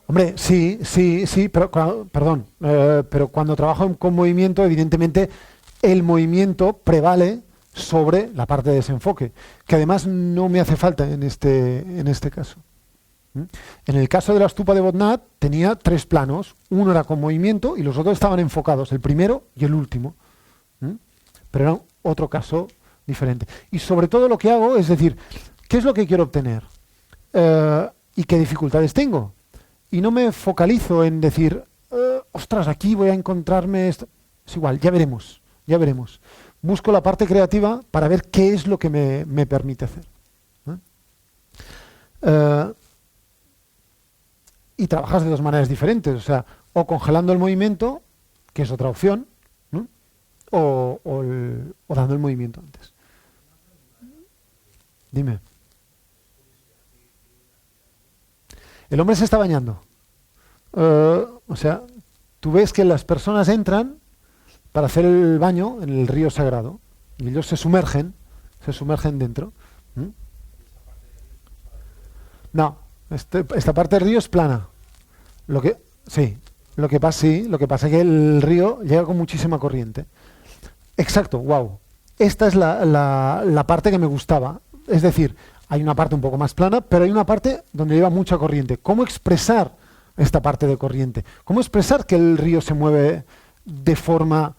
Hombre, sí, pero perdón, pero cuando trabajo con movimiento, evidentemente el movimiento prevale sobre la parte de desenfoque, que además no me hace falta en este caso. En el caso de la estupa de Botnat tenía 3 planos, uno era con movimiento y los otros estaban enfocados, el primero y el último. Pero era otro caso diferente. Y sobre todo lo que hago es decir, ¿qué es lo que quiero obtener? ¿Y qué dificultades tengo? Y no me focalizo en decir, ostras, aquí voy a encontrarme esto. Es igual, ya veremos. Busco la parte creativa para ver qué es lo que me permite hacer. Y trabajas de 2 maneras diferentes, o sea, o congelando el movimiento, que es otra opción, ¿no? o dando el movimiento antes. Dime. El hombre se está bañando. O sea, tú ves que las personas entran para hacer el baño en el río sagrado y ellos se sumergen dentro. No, esta parte del río es plana. Lo que pasa es que el río llega con muchísima corriente. Exacto, wow. Esta es la parte que me gustaba. Es decir, hay una parte un poco más plana, pero hay una parte donde lleva mucha corriente. ¿Cómo expresar esta parte de corriente? ¿Cómo expresar que el río se mueve de forma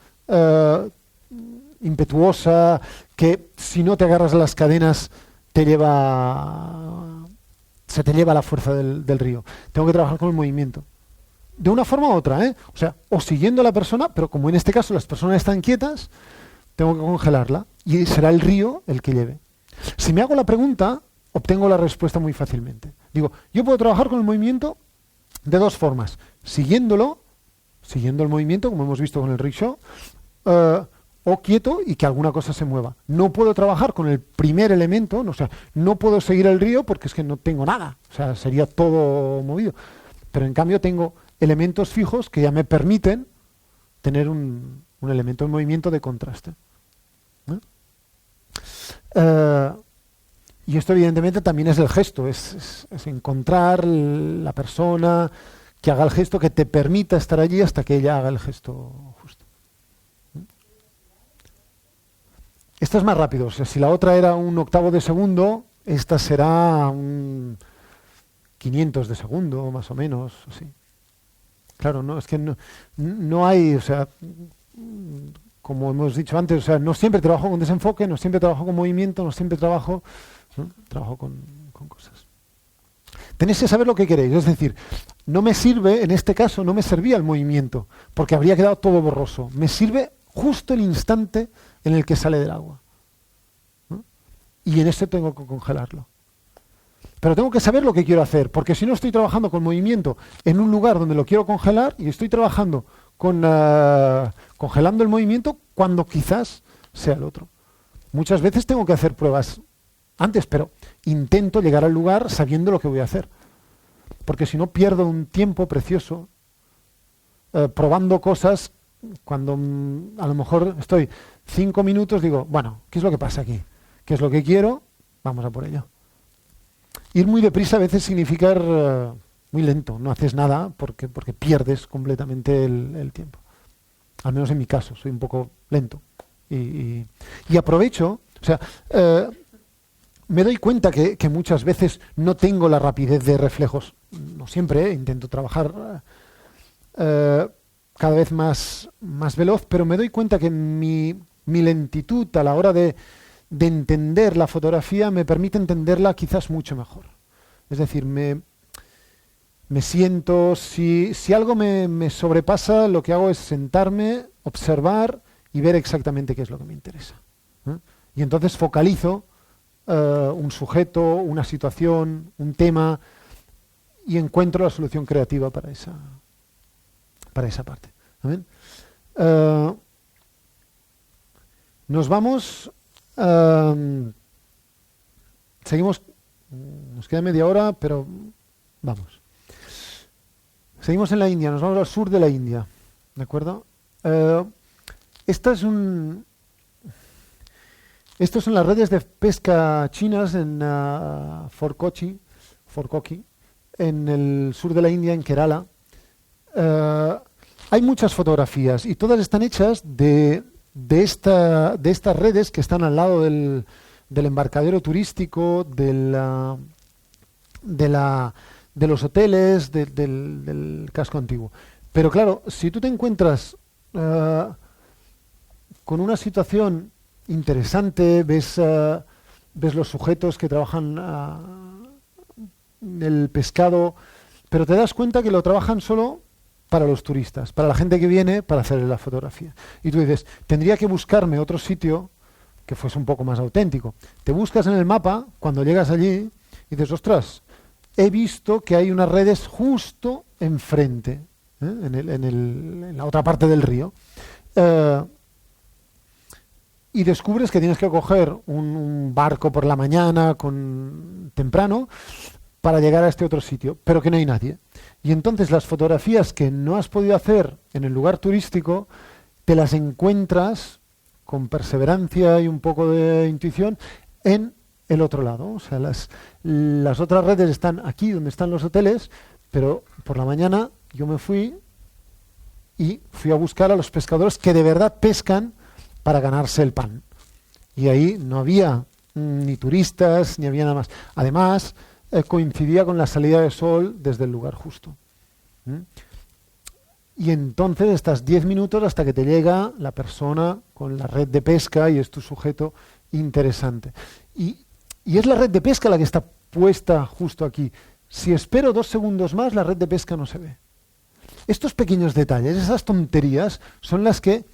impetuosa, que si no te agarras a las cadenas se te lleva la fuerza del río? Tengo que trabajar con el movimiento. De una forma u otra, ¿eh? O sea, o siguiendo a la persona, pero como en este caso las personas están quietas, tengo que congelarla y será el río el que lleve. Si me hago la pregunta, obtengo la respuesta muy fácilmente. Digo, yo puedo trabajar con el movimiento de 2 formas. Siguiendo el movimiento, como hemos visto con el rickshaw, o quieto y que alguna cosa se mueva. No puedo trabajar con el primer elemento, o sea, no puedo seguir el río porque es que no tengo nada. O sea, sería todo movido. Pero en cambio tengo elementos fijos que ya me permiten tener un elemento de movimiento de contraste. Y esto evidentemente también es el gesto, es encontrar la persona que haga el gesto, que te permita estar allí hasta que ella haga el gesto justo. Esto es más rápido, o sea, si la otra era un octavo de segundo, esta será un 500 de segundo, más o menos, así. Claro, no, es que no hay, o sea, como hemos dicho antes, o sea, no siempre trabajo con desenfoque, no siempre trabajo con movimiento, no siempre trabajo con cosas. Tenéis que saber lo que queréis, es decir, no me sirve, en este caso, no me servía el movimiento, porque habría quedado todo borroso. Me sirve justo el instante en el que sale del agua. Y en ese tengo que congelarlo. Pero tengo que saber lo que quiero hacer, porque si no estoy trabajando con movimiento en un lugar donde lo quiero congelar y estoy trabajando congelando el movimiento cuando quizás sea el otro. Muchas veces tengo que hacer pruebas antes, pero intento llegar al lugar sabiendo lo que voy a hacer. Porque si no pierdo un tiempo precioso probando cosas cuando a lo mejor estoy 5 minutos, digo, bueno, ¿qué es lo que pasa aquí? ¿Qué es lo que quiero? Vamos a por ello. Ir muy deprisa a veces significa ir muy lento, no haces nada porque pierdes completamente el tiempo. Al menos en mi caso, soy un poco lento. Y aprovecho, o sea, me doy cuenta que muchas veces no tengo la rapidez de reflejos. No siempre, intento trabajar cada vez más veloz, pero me doy cuenta que mi lentitud a la hora de entender la fotografía me permite entenderla quizás mucho mejor. Es decir, me siento, si algo me sobrepasa, lo que hago es sentarme, observar y ver exactamente qué es lo que me interesa. Y entonces focalizo un sujeto, una situación, un tema, y encuentro la solución creativa para esa parte. ¿Amén? Nos vamos, seguimos, nos queda media hora, pero vamos. Seguimos en la India, nos vamos al sur de la India, ¿de acuerdo? Estas son las redes de pesca chinas en Fort Kochi, en el sur de la India, en Kerala. Hay muchas fotografías y todas están hechas de estas redes que están al lado del embarcadero turístico, de los hoteles, del casco antiguo. Pero claro, si tú te encuentras con una situación interesante, ves los sujetos que trabajan el pescado, pero te das cuenta que lo trabajan solo para los turistas, para la gente que viene para hacer la fotografía. Y tú dices, tendría que buscarme otro sitio que fuese un poco más auténtico. Te buscas en el mapa, cuando llegas allí, y dices, ostras, he visto que hay unas redes justo enfrente, en la otra parte del río. Y descubres que tienes que coger un barco por la mañana temprano para llegar a este otro sitio, pero que no hay nadie. Y entonces las fotografías que no has podido hacer en el lugar turístico, te las encuentras con perseverancia y un poco de intuición en el otro lado. O sea, las otras redes están aquí donde están los hoteles, pero por la mañana yo me fui a buscar a los pescadores que de verdad pescan para ganarse el pan. Y ahí no había ni turistas, ni había nada más. Además, coincidía con la salida de sol desde el lugar justo. Y entonces estás 10 minutos hasta que te llega la persona con la red de pesca y es tu sujeto interesante. Y es la red de pesca la que está puesta justo aquí. Si espero 2 segundos más, la red de pesca no se ve. Estos pequeños detalles, esas tonterías, son las que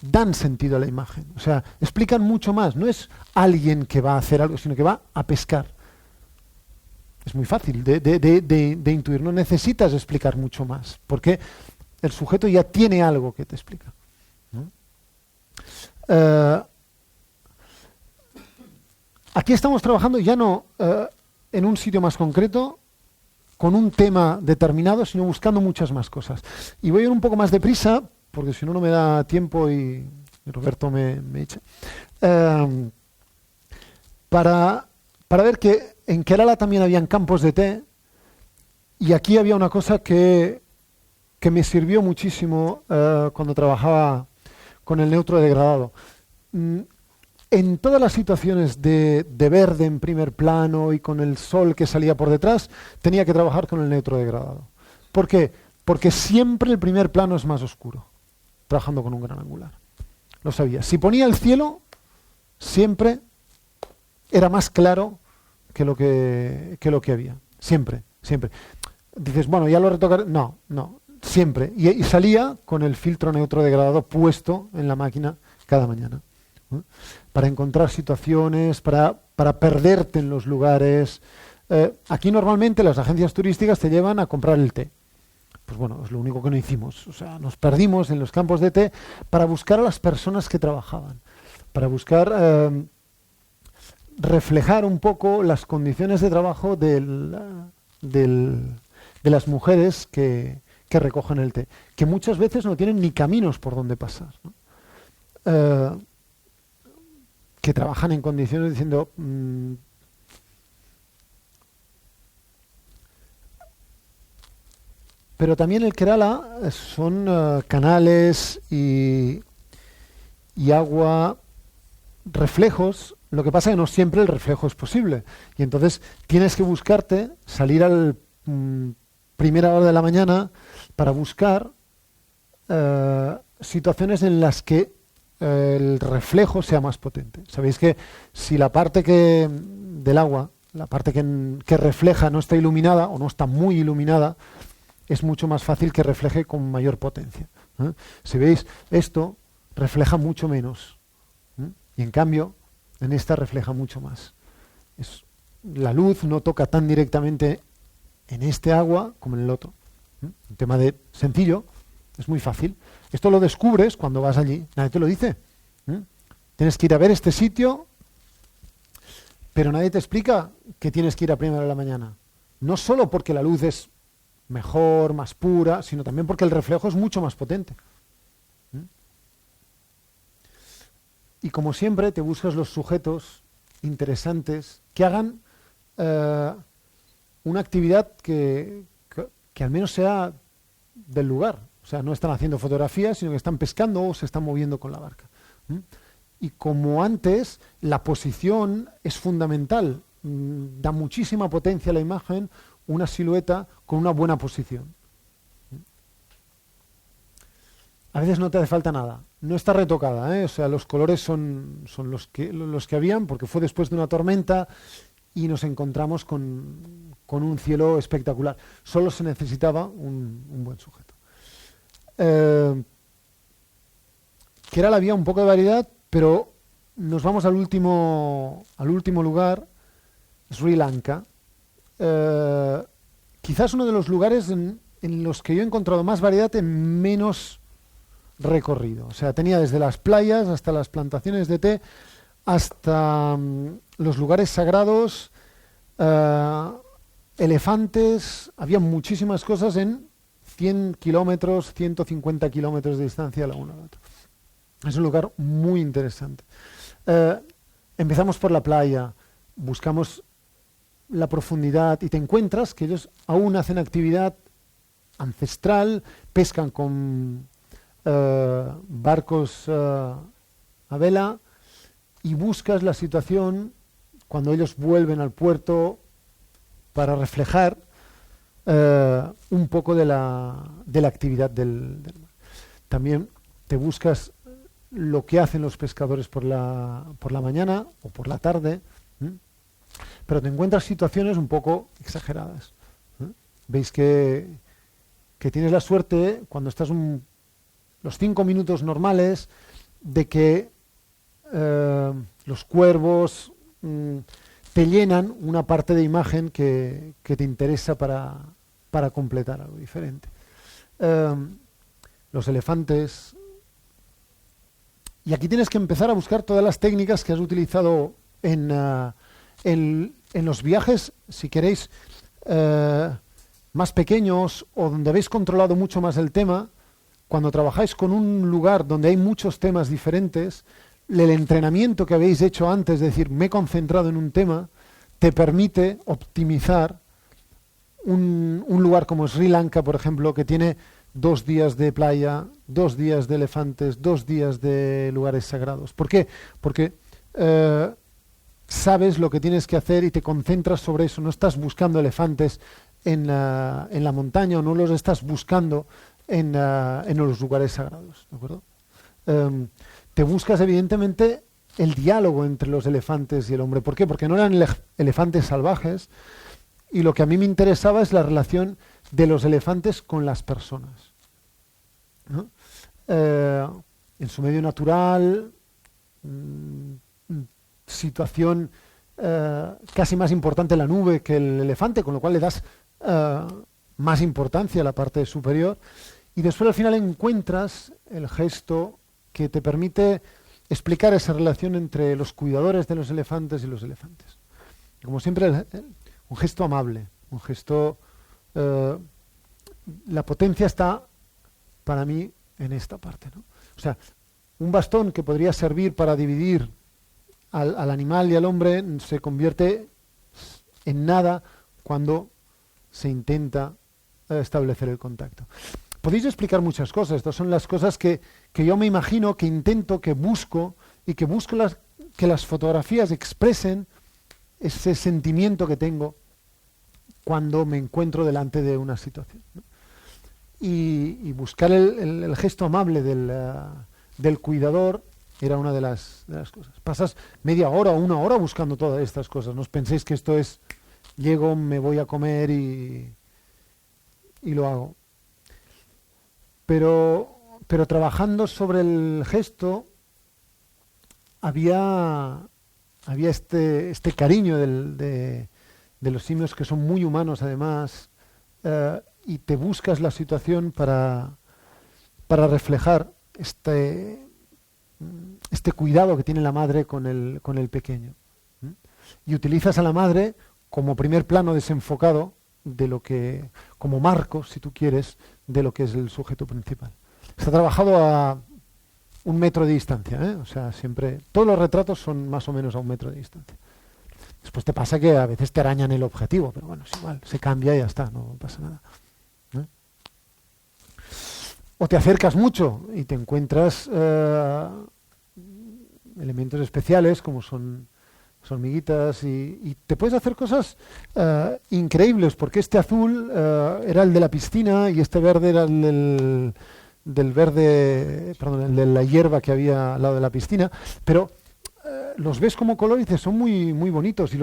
dan sentido a la imagen. O sea, explican mucho más. No es alguien que va a hacer algo, sino que va a pescar. Es muy fácil de intuir. No necesitas explicar mucho más, porque el sujeto ya tiene algo que te explica, ¿no? Aquí estamos trabajando ya no en un sitio más concreto, con un tema determinado, sino buscando muchas más cosas. Y voy a ir un poco más deprisa, porque si no, no me da tiempo y Roberto me echa. Para ver que en Kerala también habían campos de té, y aquí había una cosa que me sirvió muchísimo cuando trabajaba con el neutro degradado. En todas las situaciones de verde en primer plano y con el sol que salía por detrás, tenía que trabajar con el neutro degradado. ¿Por qué? Porque siempre el primer plano es más oscuro, trabajando con un gran angular. Lo sabía. Si ponía el cielo, siempre era más claro que lo que había. Siempre. Dices, bueno, ya lo retocaré. No, siempre. Y salía con el filtro neutro degradado puesto en la máquina cada mañana. Para encontrar situaciones, para perderte en los lugares. Aquí normalmente las agencias turísticas te llevan a comprar el té. Pues bueno, es lo único que no hicimos. O sea, nos perdimos en los campos de té para buscar a las personas que trabajaban, para buscar reflejar un poco las condiciones de trabajo de las mujeres que recogen el té, que muchas veces no tienen ni caminos por donde pasar, ¿no? Que trabajan en condiciones diciendo pero también el Kerala son canales y agua, reflejos. Lo que pasa es que no siempre el reflejo es posible, y entonces tienes que buscarte, salir al primera hora de la mañana para buscar situaciones en las que el reflejo sea más potente. Sabéis que si la parte del agua, la parte que refleja no está iluminada o no está muy iluminada, es mucho más fácil que refleje con mayor potencia. Si veis, esto refleja mucho menos. Y en cambio, en esta refleja mucho más. La luz no toca tan directamente en este agua como en el otro. Un tema sencillo, es muy fácil. Esto lo descubres cuando vas allí, nadie te lo dice. Tienes que ir a ver este sitio, pero nadie te explica que tienes que ir a primera de la mañana. No solo porque la luz es mejor, más pura, sino también porque el reflejo es mucho más potente. Y como siempre, te buscas los sujetos interesantes que hagan una actividad que al menos sea del lugar. O sea, no están haciendo fotografías, sino que están pescando o se están moviendo con la barca. Y como antes, la posición es fundamental. Da muchísima potencia a la imagen una silueta con una buena posición. A veces no te hace falta nada. No está retocada, ¿eh? O sea, los colores son los que habían, porque fue después de una tormenta y nos encontramos con un cielo espectacular. Solo se necesitaba un buen sujeto. Que era la vía un poco de variedad, pero nos vamos al último lugar, Sri Lanka. Quizás uno de los lugares en los que yo he encontrado más variedad en menos recorrido. O sea, tenía desde las playas hasta las plantaciones de té, hasta los lugares sagrados, elefantes, había muchísimas cosas en 100 kilómetros, 150 kilómetros de distancia la una a la otra. Es un lugar muy interesante. Empezamos por la playa, buscamos la profundidad y te encuentras que ellos aún hacen actividad ancestral, pescan con barcos a vela y buscas la situación cuando ellos vuelven al puerto para reflejar un poco de la actividad del mar. También te buscas lo que hacen los pescadores por la mañana o por la tarde, pero te encuentras situaciones un poco exageradas. Veis que tienes la suerte, cuando estás los 5 minutos normales, de que los cuervos te llenan una parte de imagen que te interesa para completar algo diferente. Los elefantes. Y aquí tienes que empezar a buscar todas las técnicas que has utilizado en los viajes, si queréis, más pequeños o donde habéis controlado mucho más el tema. Cuando trabajáis con un lugar donde hay muchos temas diferentes, el entrenamiento que habéis hecho antes, es decir, me he concentrado en un tema, te permite optimizar un lugar como Sri Lanka, por ejemplo, que tiene 2 días de playa, 2 días de elefantes, 2 días de lugares sagrados. ¿Por qué? Porque sabes lo que tienes que hacer y te concentras sobre eso. No estás buscando elefantes en la montaña o no los estás buscando en los lugares sagrados, ¿de acuerdo? Te buscas evidentemente el diálogo entre los elefantes y el hombre. ¿Por qué? Porque no eran elefantes salvajes y lo que a mí me interesaba es la relación de los elefantes con las personas, ¿no? En su medio natural, situación casi más importante la nube que el elefante, con lo cual le das más importancia a la parte superior. Y después al final encuentras el gesto que te permite explicar esa relación entre los cuidadores de los elefantes y los elefantes. Como siempre, un gesto amable, un gesto... la potencia está, para mí, en esta parte, ¿no? O sea, un bastón que podría servir para dividir al animal y al hombre se convierte en nada cuando se intenta establecer el contacto. Podéis explicar muchas cosas. Estas son las cosas que yo me imagino, que intento, que busco, y que busco que las fotografías expresen ese sentimiento que tengo cuando me encuentro delante de una situación, ¿no? y buscar el gesto amable del cuidador era una de las cosas. Pasas media hora o una hora buscando todas estas cosas. No os penséis que esto es, llego, me voy a comer y lo hago. Pero trabajando sobre el gesto había este cariño de los simios, que son muy humanos además, y te buscas la situación para reflejar este cuidado que tiene la madre con el pequeño. Y utilizas a la madre como primer plano desenfocado de lo que, como marco, si tú quieres, de lo que es el sujeto principal. Está trabajado a 1 metro de distancia, ¿eh? O sea, siempre, todos los retratos son más o menos a 1 metro de distancia. Después te pasa que a veces te arañan el objetivo, pero bueno, es igual, se cambia y ya está, no pasa nada. O te acercas mucho y te encuentras elementos especiales como son hormiguitas y te puedes hacer cosas increíbles, porque este azul era el de la piscina y este verde era el el de la hierba que había al lado de la piscina, pero los ves como color y dices, son muy, muy bonitos, y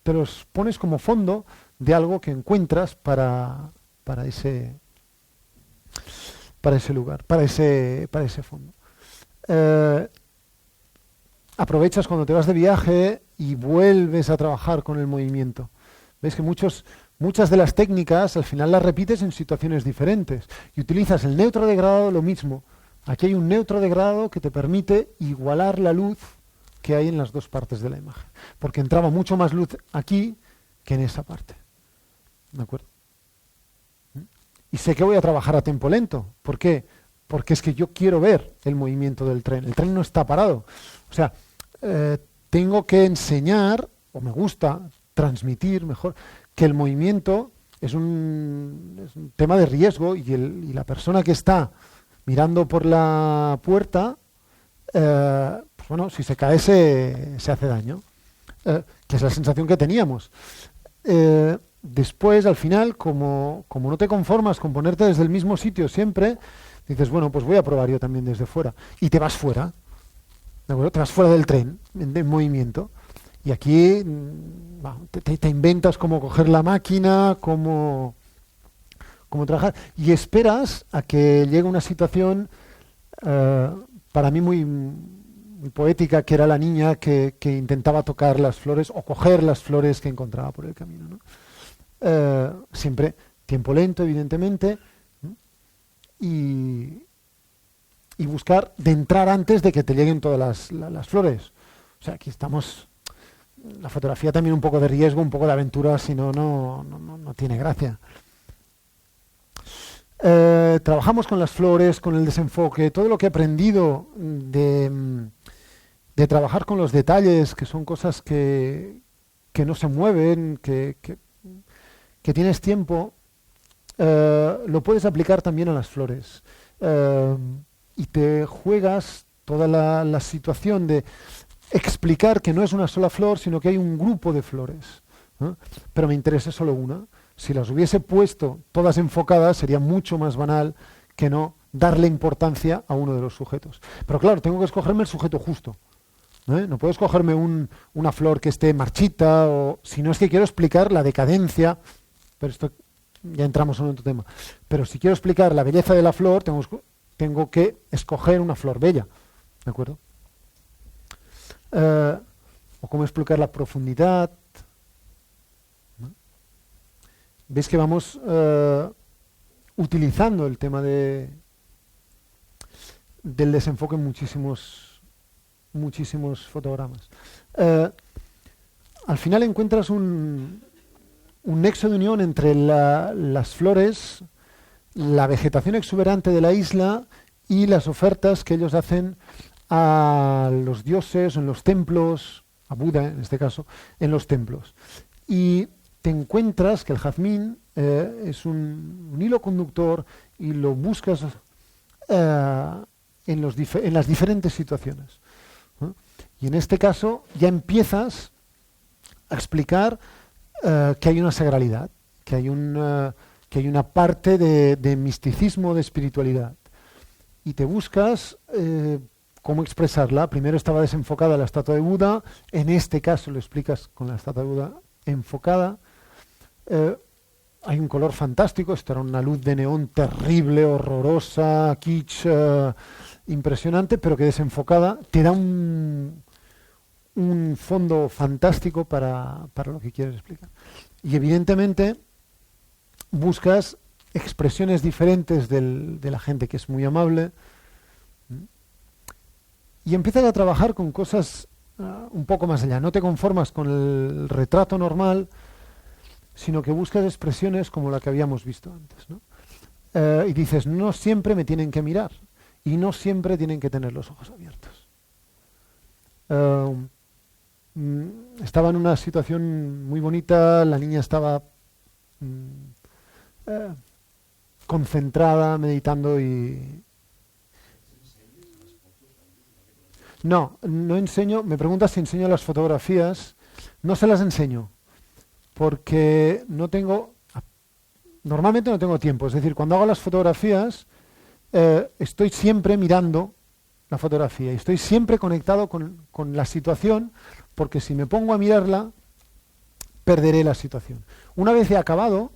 te los pones como fondo de algo que encuentras para ese lugar, para ese fondo. Aprovechas cuando te vas de viaje y vuelves a trabajar con el movimiento. Ves que muchas de las técnicas al final las repites en situaciones diferentes y utilizas el neutro de grado, lo mismo. Aquí hay un neutro de grado que te permite igualar la luz que hay en las dos partes de la imagen, porque entraba mucho más luz aquí que en esa parte. ¿De acuerdo? Y sé que voy a trabajar a tiempo lento. ¿Por qué? Porque es que yo quiero ver el movimiento del tren. El tren no está parado. O sea, tengo que enseñar, o me gusta transmitir mejor, que el movimiento es un tema de riesgo y la persona que está mirando por la puerta, pues bueno, si se cae se hace daño, que es la sensación que teníamos. Después, al final, como no te conformas con ponerte desde el mismo sitio siempre, dices, bueno, pues voy a probar yo también desde fuera. Y te vas fuera, ¿de acuerdo? Te vas fuera del tren, en movimiento. Y aquí te inventas cómo coger la máquina, cómo trabajar. Y esperas a que llegue una situación, para mí muy, muy poética, que era la niña que intentaba tocar las flores o coger las flores que encontraba por el camino, ¿no? Siempre tiempo lento, evidentemente, y buscar de entrar antes de que te lleguen todas las flores. O sea, aquí estamos, la fotografía también un poco de riesgo, un poco de aventura, si no tiene gracia. Trabajamos con las flores, con el desenfoque, todo lo que he aprendido de trabajar con los detalles, que son cosas que no se mueven, que tienes tiempo, lo puedes aplicar también a las flores. Y te juegas toda la situación de explicar que no es una sola flor, sino que hay un grupo de flores, ¿no? Pero me interesa solo una. Si las hubiese puesto todas enfocadas, sería mucho más banal que no darle importancia a uno de los sujetos. Pero claro, tengo que escogerme el sujeto justo. No puedo escogerme una flor que esté marchita, o si no es que quiero explicar la decadencia, pero esto ya entramos en otro tema. Pero si quiero explicar la belleza de la flor, tengo que escoger una flor bella, ¿de acuerdo? O cómo explicar la profundidad, ¿no? Veis que vamos utilizando el tema del desenfoque en muchísimos fotogramas. Al final encuentras un nexo de unión entre las flores, la vegetación exuberante de la isla y las ofertas que ellos hacen a los dioses, en los templos, a Buda en este caso, en los templos. Y te encuentras que el jazmín es un hilo conductor y lo buscas en las diferentes situaciones, ¿no? Y en este caso ya empiezas a explicar que hay una sagralidad, que hay que hay una parte de misticismo, de espiritualidad. Y te buscas cómo expresarla. Primero estaba desenfocada la estatua de Buda, en este caso lo explicas con la estatua de Buda enfocada. Hay un color fantástico, esto era una luz de neón terrible, horrorosa, kitsch, impresionante, pero que desenfocada te da un fondo fantástico para lo que quieres explicar. Y evidentemente buscas expresiones diferentes de la gente, que es muy amable, y empiezas a trabajar con cosas un poco más allá. No te conformas con el retrato normal, sino que buscas expresiones como la que habíamos visto antes, ¿no? Y dices, no siempre me tienen que mirar, y no siempre tienen que tener los ojos abiertos. Estaba en una situación muy bonita, la niña estaba concentrada, meditando y... No enseño, me preguntas si enseño las fotografías, no se las enseño, porque normalmente no tengo tiempo, es decir, cuando hago las fotografías estoy siempre mirando la fotografía y estoy siempre conectado con la situación, porque si me pongo a mirarla, perderé la situación. Una vez he acabado,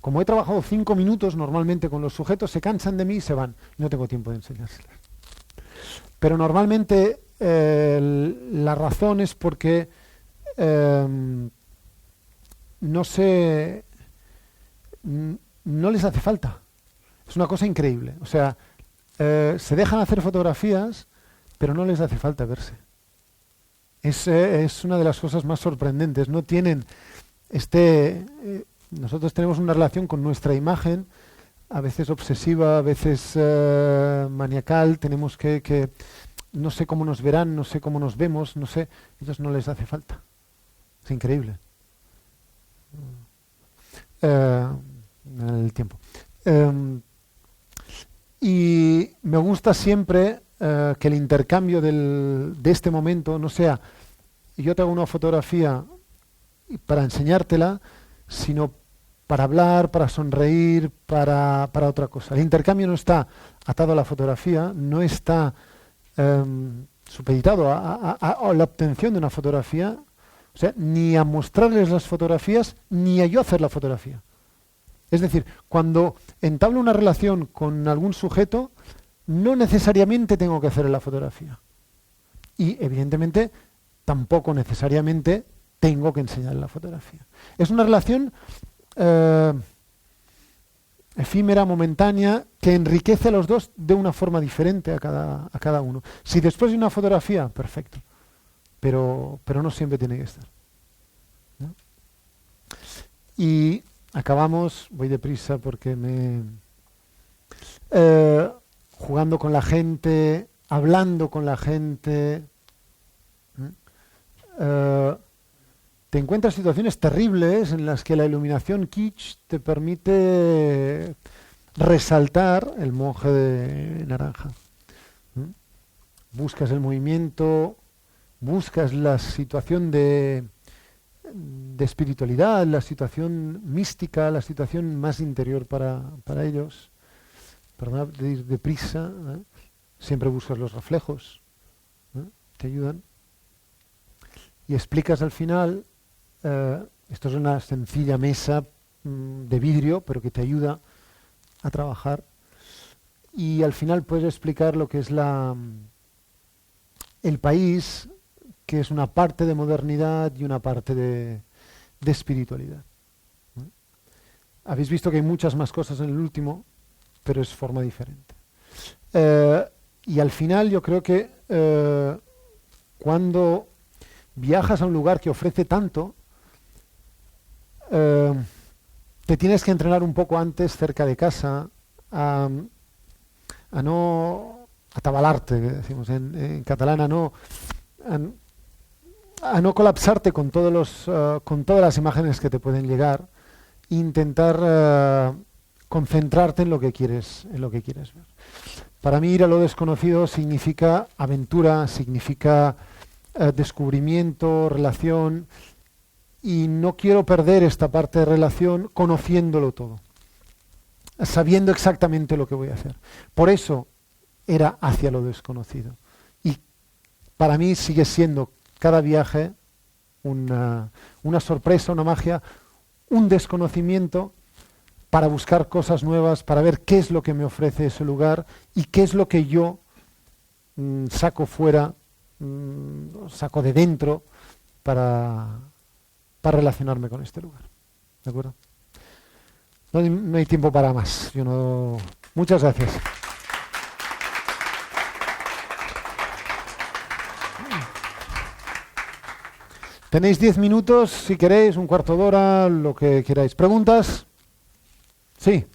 como he trabajado 5 minutos normalmente con los sujetos, se cansan de mí y se van. No tengo tiempo de enseñárselas. Pero normalmente la razón es porque no les hace falta. Es una cosa increíble. O sea, se dejan hacer fotografías, pero no les hace falta verse. Es una de las cosas más sorprendentes. No tienen nosotros tenemos una relación con nuestra imagen, a veces obsesiva, a veces maniacal. Tenemos que no sé cómo nos verán, no sé cómo nos vemos, no sé. Ellos no les hace falta. Es increíble. El tiempo. Y me gusta siempre que el intercambio de este momento no sea yo te hago una fotografía para enseñártela, sino para hablar, para sonreír, para otra cosa. El intercambio no está atado a la fotografía, no está supeditado a la obtención de una fotografía, o sea, ni a mostrarles las fotografías, ni a yo hacer la fotografía. Es decir, cuando entablo una relación con algún sujeto, no necesariamente tengo que hacer la fotografía. Y evidentemente tampoco necesariamente tengo que enseñar la fotografía. Es una relación efímera, momentánea, que enriquece a los dos de una forma diferente a cada uno. Si después de una fotografía, perfecto. Pero no siempre tiene que estar, ¿no? Y acabamos, voy deprisa porque jugando con la gente, hablando con la gente. Te encuentras situaciones terribles en las que la iluminación kitsch te permite resaltar el monje de naranja. Buscas el movimiento, buscas la situación de espiritualidad, la situación mística, la situación más interior para ellos. Perdona de ir deprisa, siempre buscas los reflejos, te ayudan. Y explicas al final, esto es una sencilla mesa de vidrio, pero que te ayuda a trabajar. Y al final puedes explicar lo que es el país, que es una parte de modernidad y una parte de espiritualidad. Habéis visto que hay muchas más cosas en el último, pero es forma diferente. Y al final yo creo que cuando viajas a un lugar que ofrece tanto, te tienes que entrenar un poco antes cerca de casa a no atabalarte, que decimos en catalán, a no colapsarte con con todas las imágenes que te pueden llegar, e intentar concentrarte en lo que quieres ver. Para mí ir a lo desconocido significa aventura, significa descubrimiento, relación, y no quiero perder esta parte de relación conociéndolo todo. sabiendo exactamente lo que voy a hacer. Por eso era hacia lo desconocido. Y para mí sigue siendo cada viaje una sorpresa, una magia, un desconocimiento para buscar cosas nuevas, para ver qué es lo que me ofrece ese lugar y qué es lo que yo saco fuera, saco de dentro para relacionarme con este lugar. ¿De acuerdo? No hay tiempo para más. Muchas gracias. Tenéis 10 minutos, si queréis, un cuarto de hora, lo que queráis. ¿Preguntas? Sí.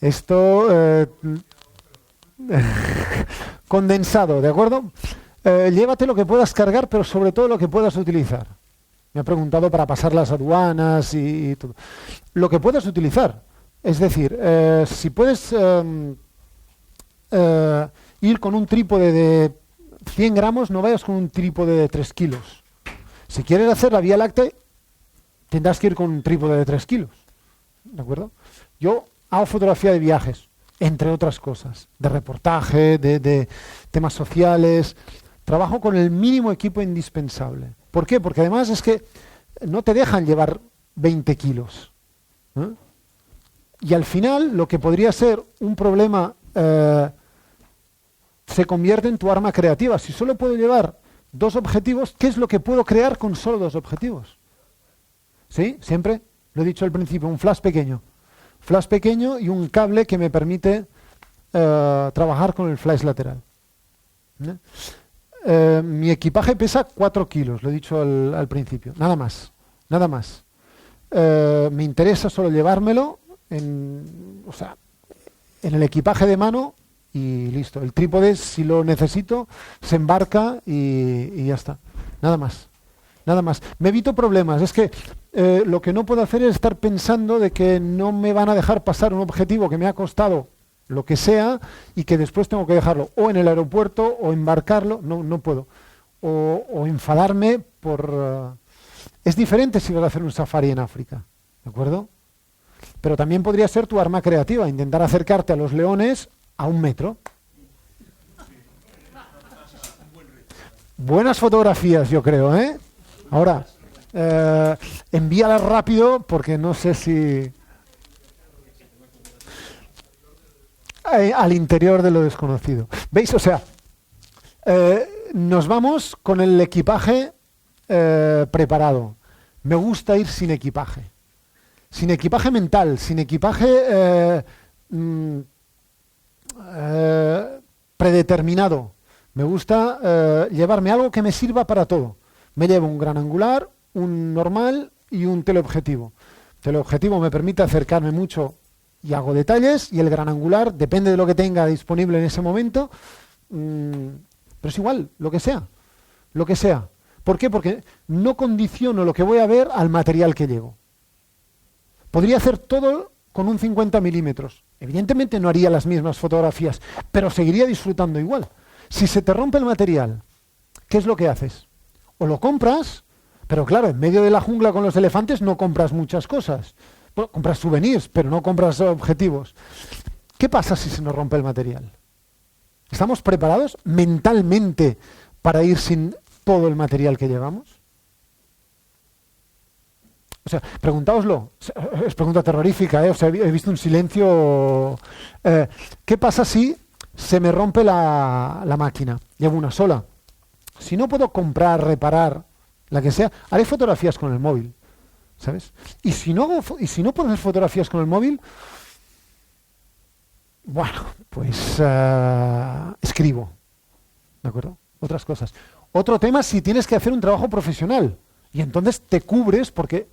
Esto condensado, ¿de acuerdo? Llévate lo que puedas cargar, pero sobre todo lo que puedas utilizar. Me ha preguntado para pasar las aduanas y todo. Lo que puedas utilizar. Es decir, si puedes ir con un trípode de 100 gramos, no vayas con un trípode de 3 kilos. Si quieres hacer la Vía Láctea, tendrás que ir con un trípode de 3 kilos. ¿De acuerdo? Yo hago fotografía de viajes, entre otras cosas, de reportaje, de temas sociales. Trabajo con el mínimo equipo indispensable. ¿Por qué? Porque además es que no te dejan llevar 20 kilos. Y al final, lo que podría ser un problema se convierte en tu arma creativa. Si solo puedo llevar 2 objetivos, ¿qué es lo que puedo crear con solo 2 objetivos? ¿Sí? Siempre, lo he dicho al principio, un flash pequeño. Flash pequeño y un cable que me permite trabajar con el flash lateral. Mi equipaje pesa 4 kilos, lo he dicho al principio. Nada más. Nada más. Me interesa solo llevármelo en el equipaje de mano y listo. El trípode, si lo necesito, se embarca y ya está. Nada más. Nada más. Me evito problemas. Es que lo que no puedo hacer es estar pensando de que no me van a dejar pasar un objetivo que me ha costado lo que sea y que después tengo que dejarlo o en el aeropuerto o embarcarlo. No puedo. O enfadarme por... Es diferente si vas a hacer un safari en África. ¿De acuerdo? Pero también podría ser tu arma creativa, intentar acercarte a los leones a 1 metro. Buenas fotografías, yo creo, ¿eh? Ahora, envíalas rápido porque no sé si... al interior de lo desconocido. ¿Veis? O sea, nos vamos con el equipaje preparado. Me gusta ir sin equipaje. Sin equipaje mental, sin equipaje predeterminado. Me gusta llevarme algo que me sirva para todo. Me llevo un gran angular, un normal y un teleobjetivo. El teleobjetivo me permite acercarme mucho y hago detalles, y el gran angular depende de lo que tenga disponible en ese momento, pero es igual, lo que sea. Lo que sea. ¿Por qué? Porque no condiciono lo que voy a ver al material que llevo. Podría hacer todo con un 50 milímetros. Evidentemente no haría las mismas fotografías, pero seguiría disfrutando igual. Si se te rompe el material, ¿qué es lo que haces? O lo compras, pero claro, en medio de la jungla con los elefantes no compras muchas cosas. Bueno, compras souvenirs, pero no compras objetivos. ¿Qué pasa si se nos rompe el material? ¿Estamos preparados mentalmente para ir sin todo el material que llevamos? O sea, preguntaoslo. Es pregunta terrorífica, ¿eh? O sea, he visto un silencio. ¿Qué pasa si se me rompe la máquina? Llevo una sola. Si no puedo comprar, reparar, la que sea, haré fotografías con el móvil, ¿sabes? Y si no puedo hacer fotografías con el móvil, bueno, pues escribo, ¿de acuerdo? Otras cosas. Otro tema, si tienes que hacer un trabajo profesional, y entonces te cubres porque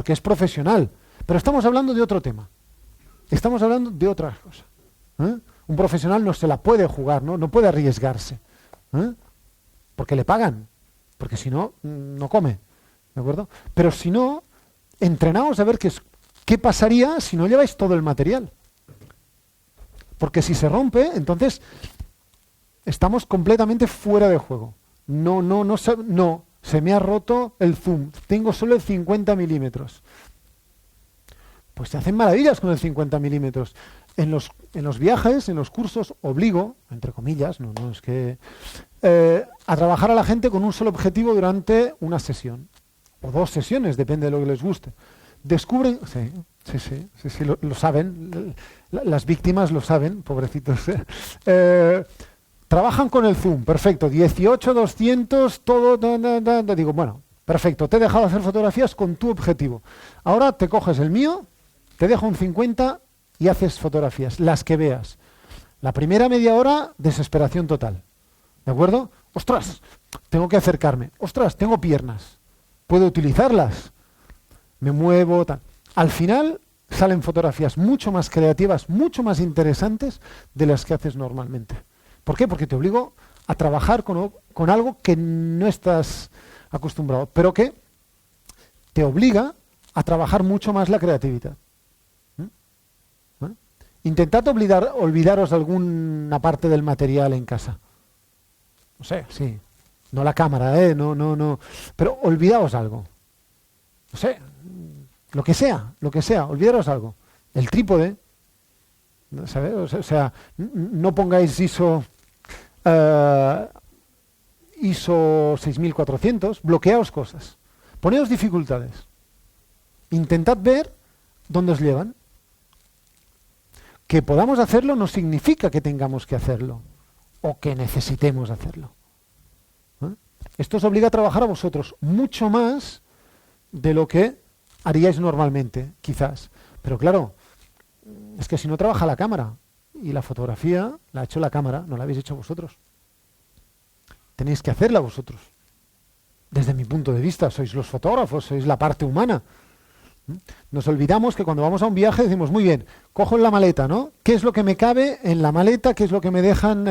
es profesional. Pero estamos hablando de otro tema. Estamos hablando de otra cosa. Un profesional no se la puede jugar, no puede arriesgarse. Porque le pagan. Porque si no, no come. ¿De acuerdo? Pero si no, entrenaos a ver qué pasaría si no lleváis todo el material. Porque si se rompe, entonces estamos completamente fuera de juego. No se me ha roto el zoom, tengo solo el 50 milímetros. Pues se hacen maravillas con el 50 milímetros. En los viajes, en los cursos, obligo, entre comillas, no es que, a trabajar a la gente con un solo objetivo durante una sesión. O 2 sesiones, depende de lo que les guste. Descubren, sí, lo saben, las víctimas lo saben, pobrecitos. Trabajan con el zoom, perfecto, 18, 200, todo, digo, bueno, perfecto, te he dejado hacer fotografías con tu objetivo. Ahora te coges el mío, te dejo un 50 y haces fotografías, las que veas. La primera media hora, desesperación total, ¿de acuerdo? ¡Ostras! Tengo que acercarme, ¡ostras! Tengo piernas, puedo utilizarlas, me muevo, tal. Al final salen fotografías mucho más creativas, mucho más interesantes de las que haces normalmente. ¿Por qué? Porque te obligo a trabajar con algo que no estás acostumbrado, pero que te obliga a trabajar mucho más la creatividad. Intentad olvidaros de alguna parte del material en casa. No sé, sí. No la cámara, no. Pero olvidaos algo. No sé, lo que sea, olvidaros algo. El trípode, ¿sabes? O sea, no pongáis ISO 6400, bloqueaos cosas. Poneos dificultades. Intentad ver dónde os llevan. Que podamos hacerlo no significa que tengamos que hacerlo o que necesitemos hacerlo. Esto os obliga a trabajar a vosotros mucho más de lo que haríais normalmente, quizás. Pero claro, es que si no trabaja la cámara y la fotografía la ha hecho la cámara, no la habéis hecho vosotros. Tenéis que hacerla vosotros. Desde mi punto de vista, sois los fotógrafos, sois la parte humana. Nos olvidamos que cuando vamos a un viaje decimos, muy bien, cojo en la maleta, ¿no? ¿Qué es lo que me cabe en la maleta? ¿Qué es lo que me dejan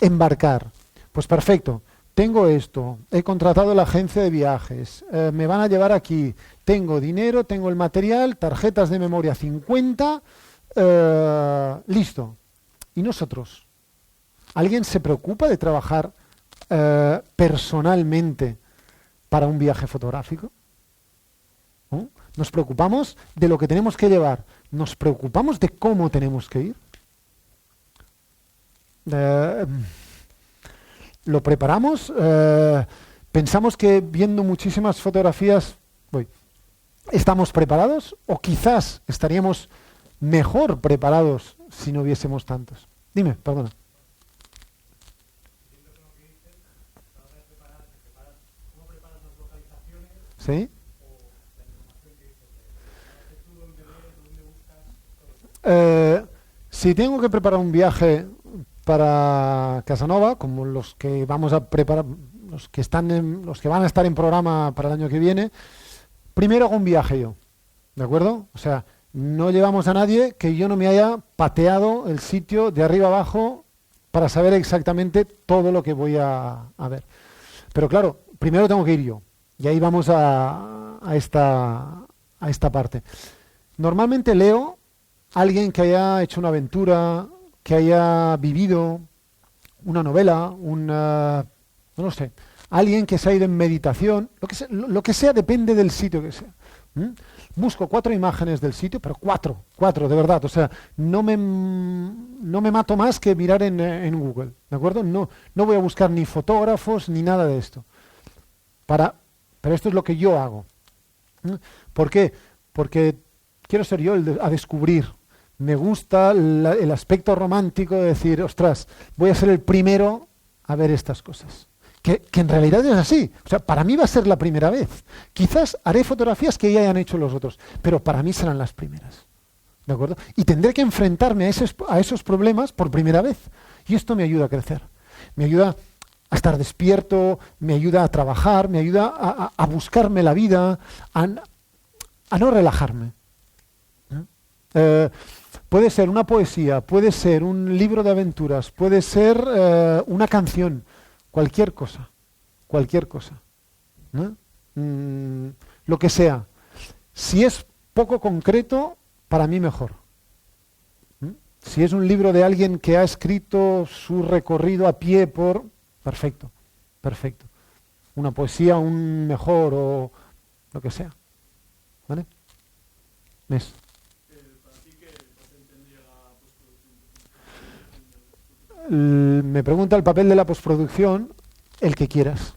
embarcar? Pues perfecto, tengo esto, he contratado la agencia de viajes, me van a llevar aquí, tengo dinero, tengo el material, tarjetas de memoria 50, listo. ¿Y nosotros? ¿Alguien se preocupa de trabajar personalmente para un viaje fotográfico? ¿No? Nos preocupamos de lo que tenemos que llevar, nos preocupamos de cómo tenemos que ir. Lo preparamos, pensamos que viendo muchísimas fotografías estamos preparados, o quizás estaríamos mejor preparados si no viésemos tantos. Dime, perdona. ¿Sí? Si tengo que preparar un viaje para Casanova, como los que vamos a preparar, los que van a estar en programa para el año que viene, primero hago un viaje yo, ¿de acuerdo? O sea, no llevamos a nadie que yo no me haya pateado el sitio de arriba abajo para saber exactamente todo lo que voy a ver. Pero claro, primero tengo que ir yo, y ahí vamos a esta parte. Normalmente leo a alguien que haya hecho una aventura, que haya vivido una novela, no sé, alguien que se ha ido en meditación, lo que sea depende del sitio que sea. Busco 4 imágenes del sitio, pero 4 de verdad, o sea, no me mato más que mirar en Google, ¿de acuerdo? No voy a buscar ni fotógrafos ni nada de esto. Pero esto es lo que yo hago. ¿Por qué? Porque quiero ser yo a descubrir. Me gusta el aspecto romántico de decir, ostras, voy a ser el primero a ver estas cosas. Que en realidad es así. O sea, para mí va a ser la primera vez. Quizás haré fotografías que ya hayan hecho los otros, pero para mí serán las primeras. ¿De acuerdo? Y tendré que enfrentarme a esos problemas por primera vez. Y esto me ayuda a crecer. Me ayuda a estar despierto, me ayuda a trabajar, me ayuda a buscarme la vida, a no relajarme. Puede ser una poesía, puede ser un libro de aventuras, puede ser una canción, cualquier cosa, ¿no? Lo que sea. Si es poco concreto, para mí mejor. Si es un libro de alguien que ha escrito su recorrido a pie perfecto. una poesía un mejor o lo que sea. ¿Vale? ¿Ves? Me pregunta el papel de la postproducción, el que quieras.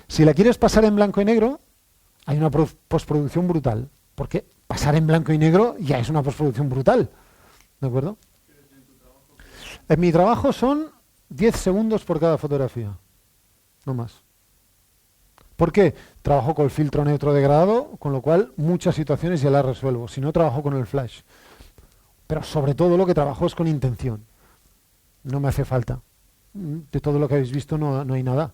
Si la quieres pasar en blanco y negro, hay una postproducción brutal. Porque pasar en blanco y negro ya es una postproducción brutal. ¿De acuerdo? En mi trabajo son 10 segundos por cada fotografía. No más. ¿Por qué? Trabajo con el filtro neutro degradado, con lo cual muchas situaciones ya las resuelvo. Si no, trabajo con el flash. Pero sobre todo lo que trabajo es con intención. No me hace falta. De todo lo que habéis visto no hay nada.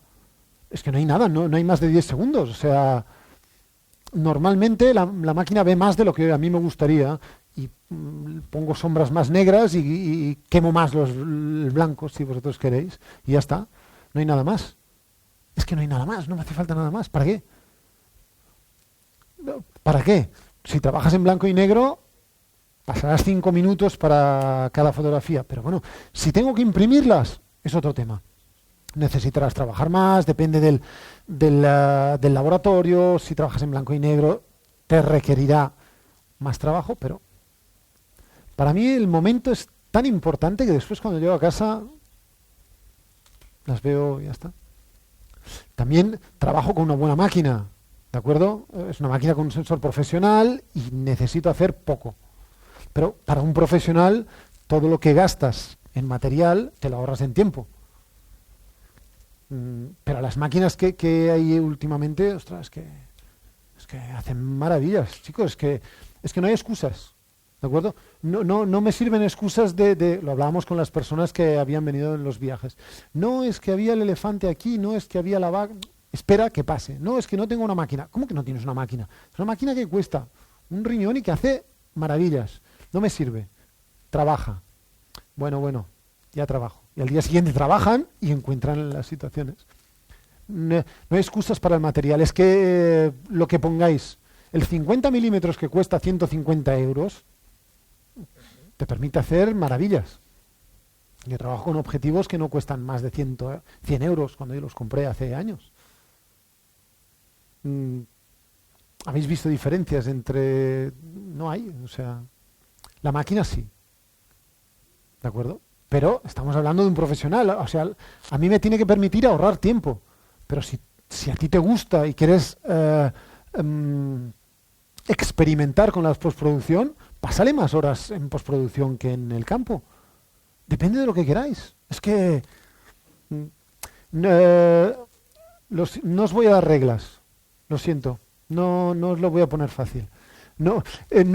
Es que no hay nada, no hay más de 10 segundos. O sea, normalmente la máquina ve más de lo que a mí me gustaría y pongo sombras más negras y quemo más los blancos, si vosotros queréis, y ya está. No hay nada más. Es que no hay nada más, no me hace falta nada más. ¿Para qué? ¿Para qué? Si trabajas en blanco y negro, pasarás 5 minutos para cada fotografía. Pero bueno, si tengo que imprimirlas, es otro tema. Necesitarás trabajar más, depende del laboratorio. Si trabajas en blanco y negro, te requerirá más trabajo, pero para mí el momento es tan importante que después cuando llego a casa las veo y ya está. También trabajo con una buena máquina, ¿de acuerdo? Es una máquina con un sensor profesional y necesito hacer poco. Pero para un profesional, todo lo que gastas en material te lo ahorras en tiempo. Pero las máquinas que hay últimamente, ostras, es que hacen maravillas, chicos, es que no hay excusas, ¿de acuerdo? No me sirven excusas lo hablábamos con las personas que habían venido en los viajes. No es que había el elefante aquí, no es que había la vaca, espera que pase. No, es que no tengo una máquina. ¿Cómo que no tienes una máquina? Es una máquina que cuesta un riñón y que hace maravillas. No me sirve. Trabaja. Bueno, ya trabajo. Y al día siguiente trabajan y encuentran las situaciones. No hay excusas para el material. Es que lo que pongáis, el 50 milímetros que cuesta 150 euros, te permite hacer maravillas. Yo trabajo con objetivos que no cuestan más de 100 euros cuando yo los compré hace años. ¿Habéis visto diferencias entre...? No hay, o sea... La máquina sí. ¿De acuerdo? Pero estamos hablando de un profesional, o sea, a mí me tiene que permitir ahorrar tiempo. Pero si a ti te gusta y quieres experimentar con la postproducción, pásale más horas en postproducción que en el campo. Depende de lo que queráis. Es que no os voy a dar reglas, lo siento, no os lo voy a poner fácil. No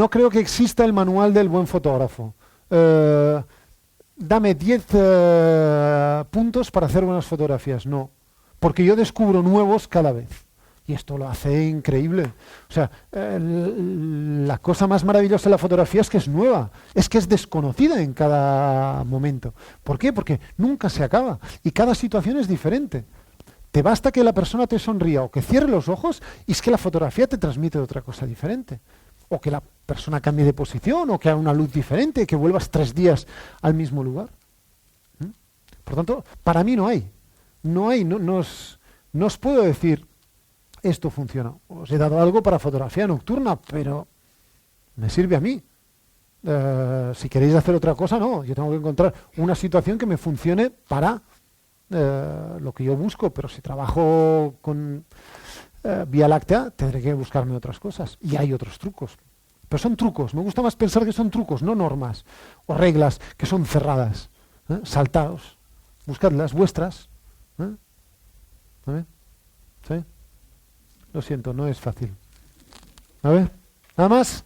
creo que exista el manual del buen fotógrafo. Dame 10 puntos para hacer buenas fotografías. No, porque yo descubro nuevos cada vez. Y esto lo hace increíble. O sea, la cosa más maravillosa de la fotografía es que es nueva, es que es desconocida en cada momento. ¿Por qué? Porque nunca se acaba y cada situación es diferente. Te basta que la persona te sonría o que cierre los ojos y es que la fotografía te transmite otra cosa diferente. O que la persona cambie de posición, o que haga una luz diferente, que vuelvas 3 días al mismo lugar. Por tanto, para mí no os puedo decir, esto funciona. Os he dado algo para fotografía nocturna, pero me sirve a mí. Si queréis hacer otra cosa, no. Yo tengo que encontrar una situación que me funcione para lo que yo busco, pero si trabajo con... Vía Láctea, tendré que buscarme otras cosas. Y hay otros trucos. Pero son trucos. Me gusta más pensar que son trucos, no normas o reglas que son cerradas. Saltaos. Buscad las vuestras. ¿A ver? ¿Sí? Lo siento, no es fácil. A ver, ¿nada más?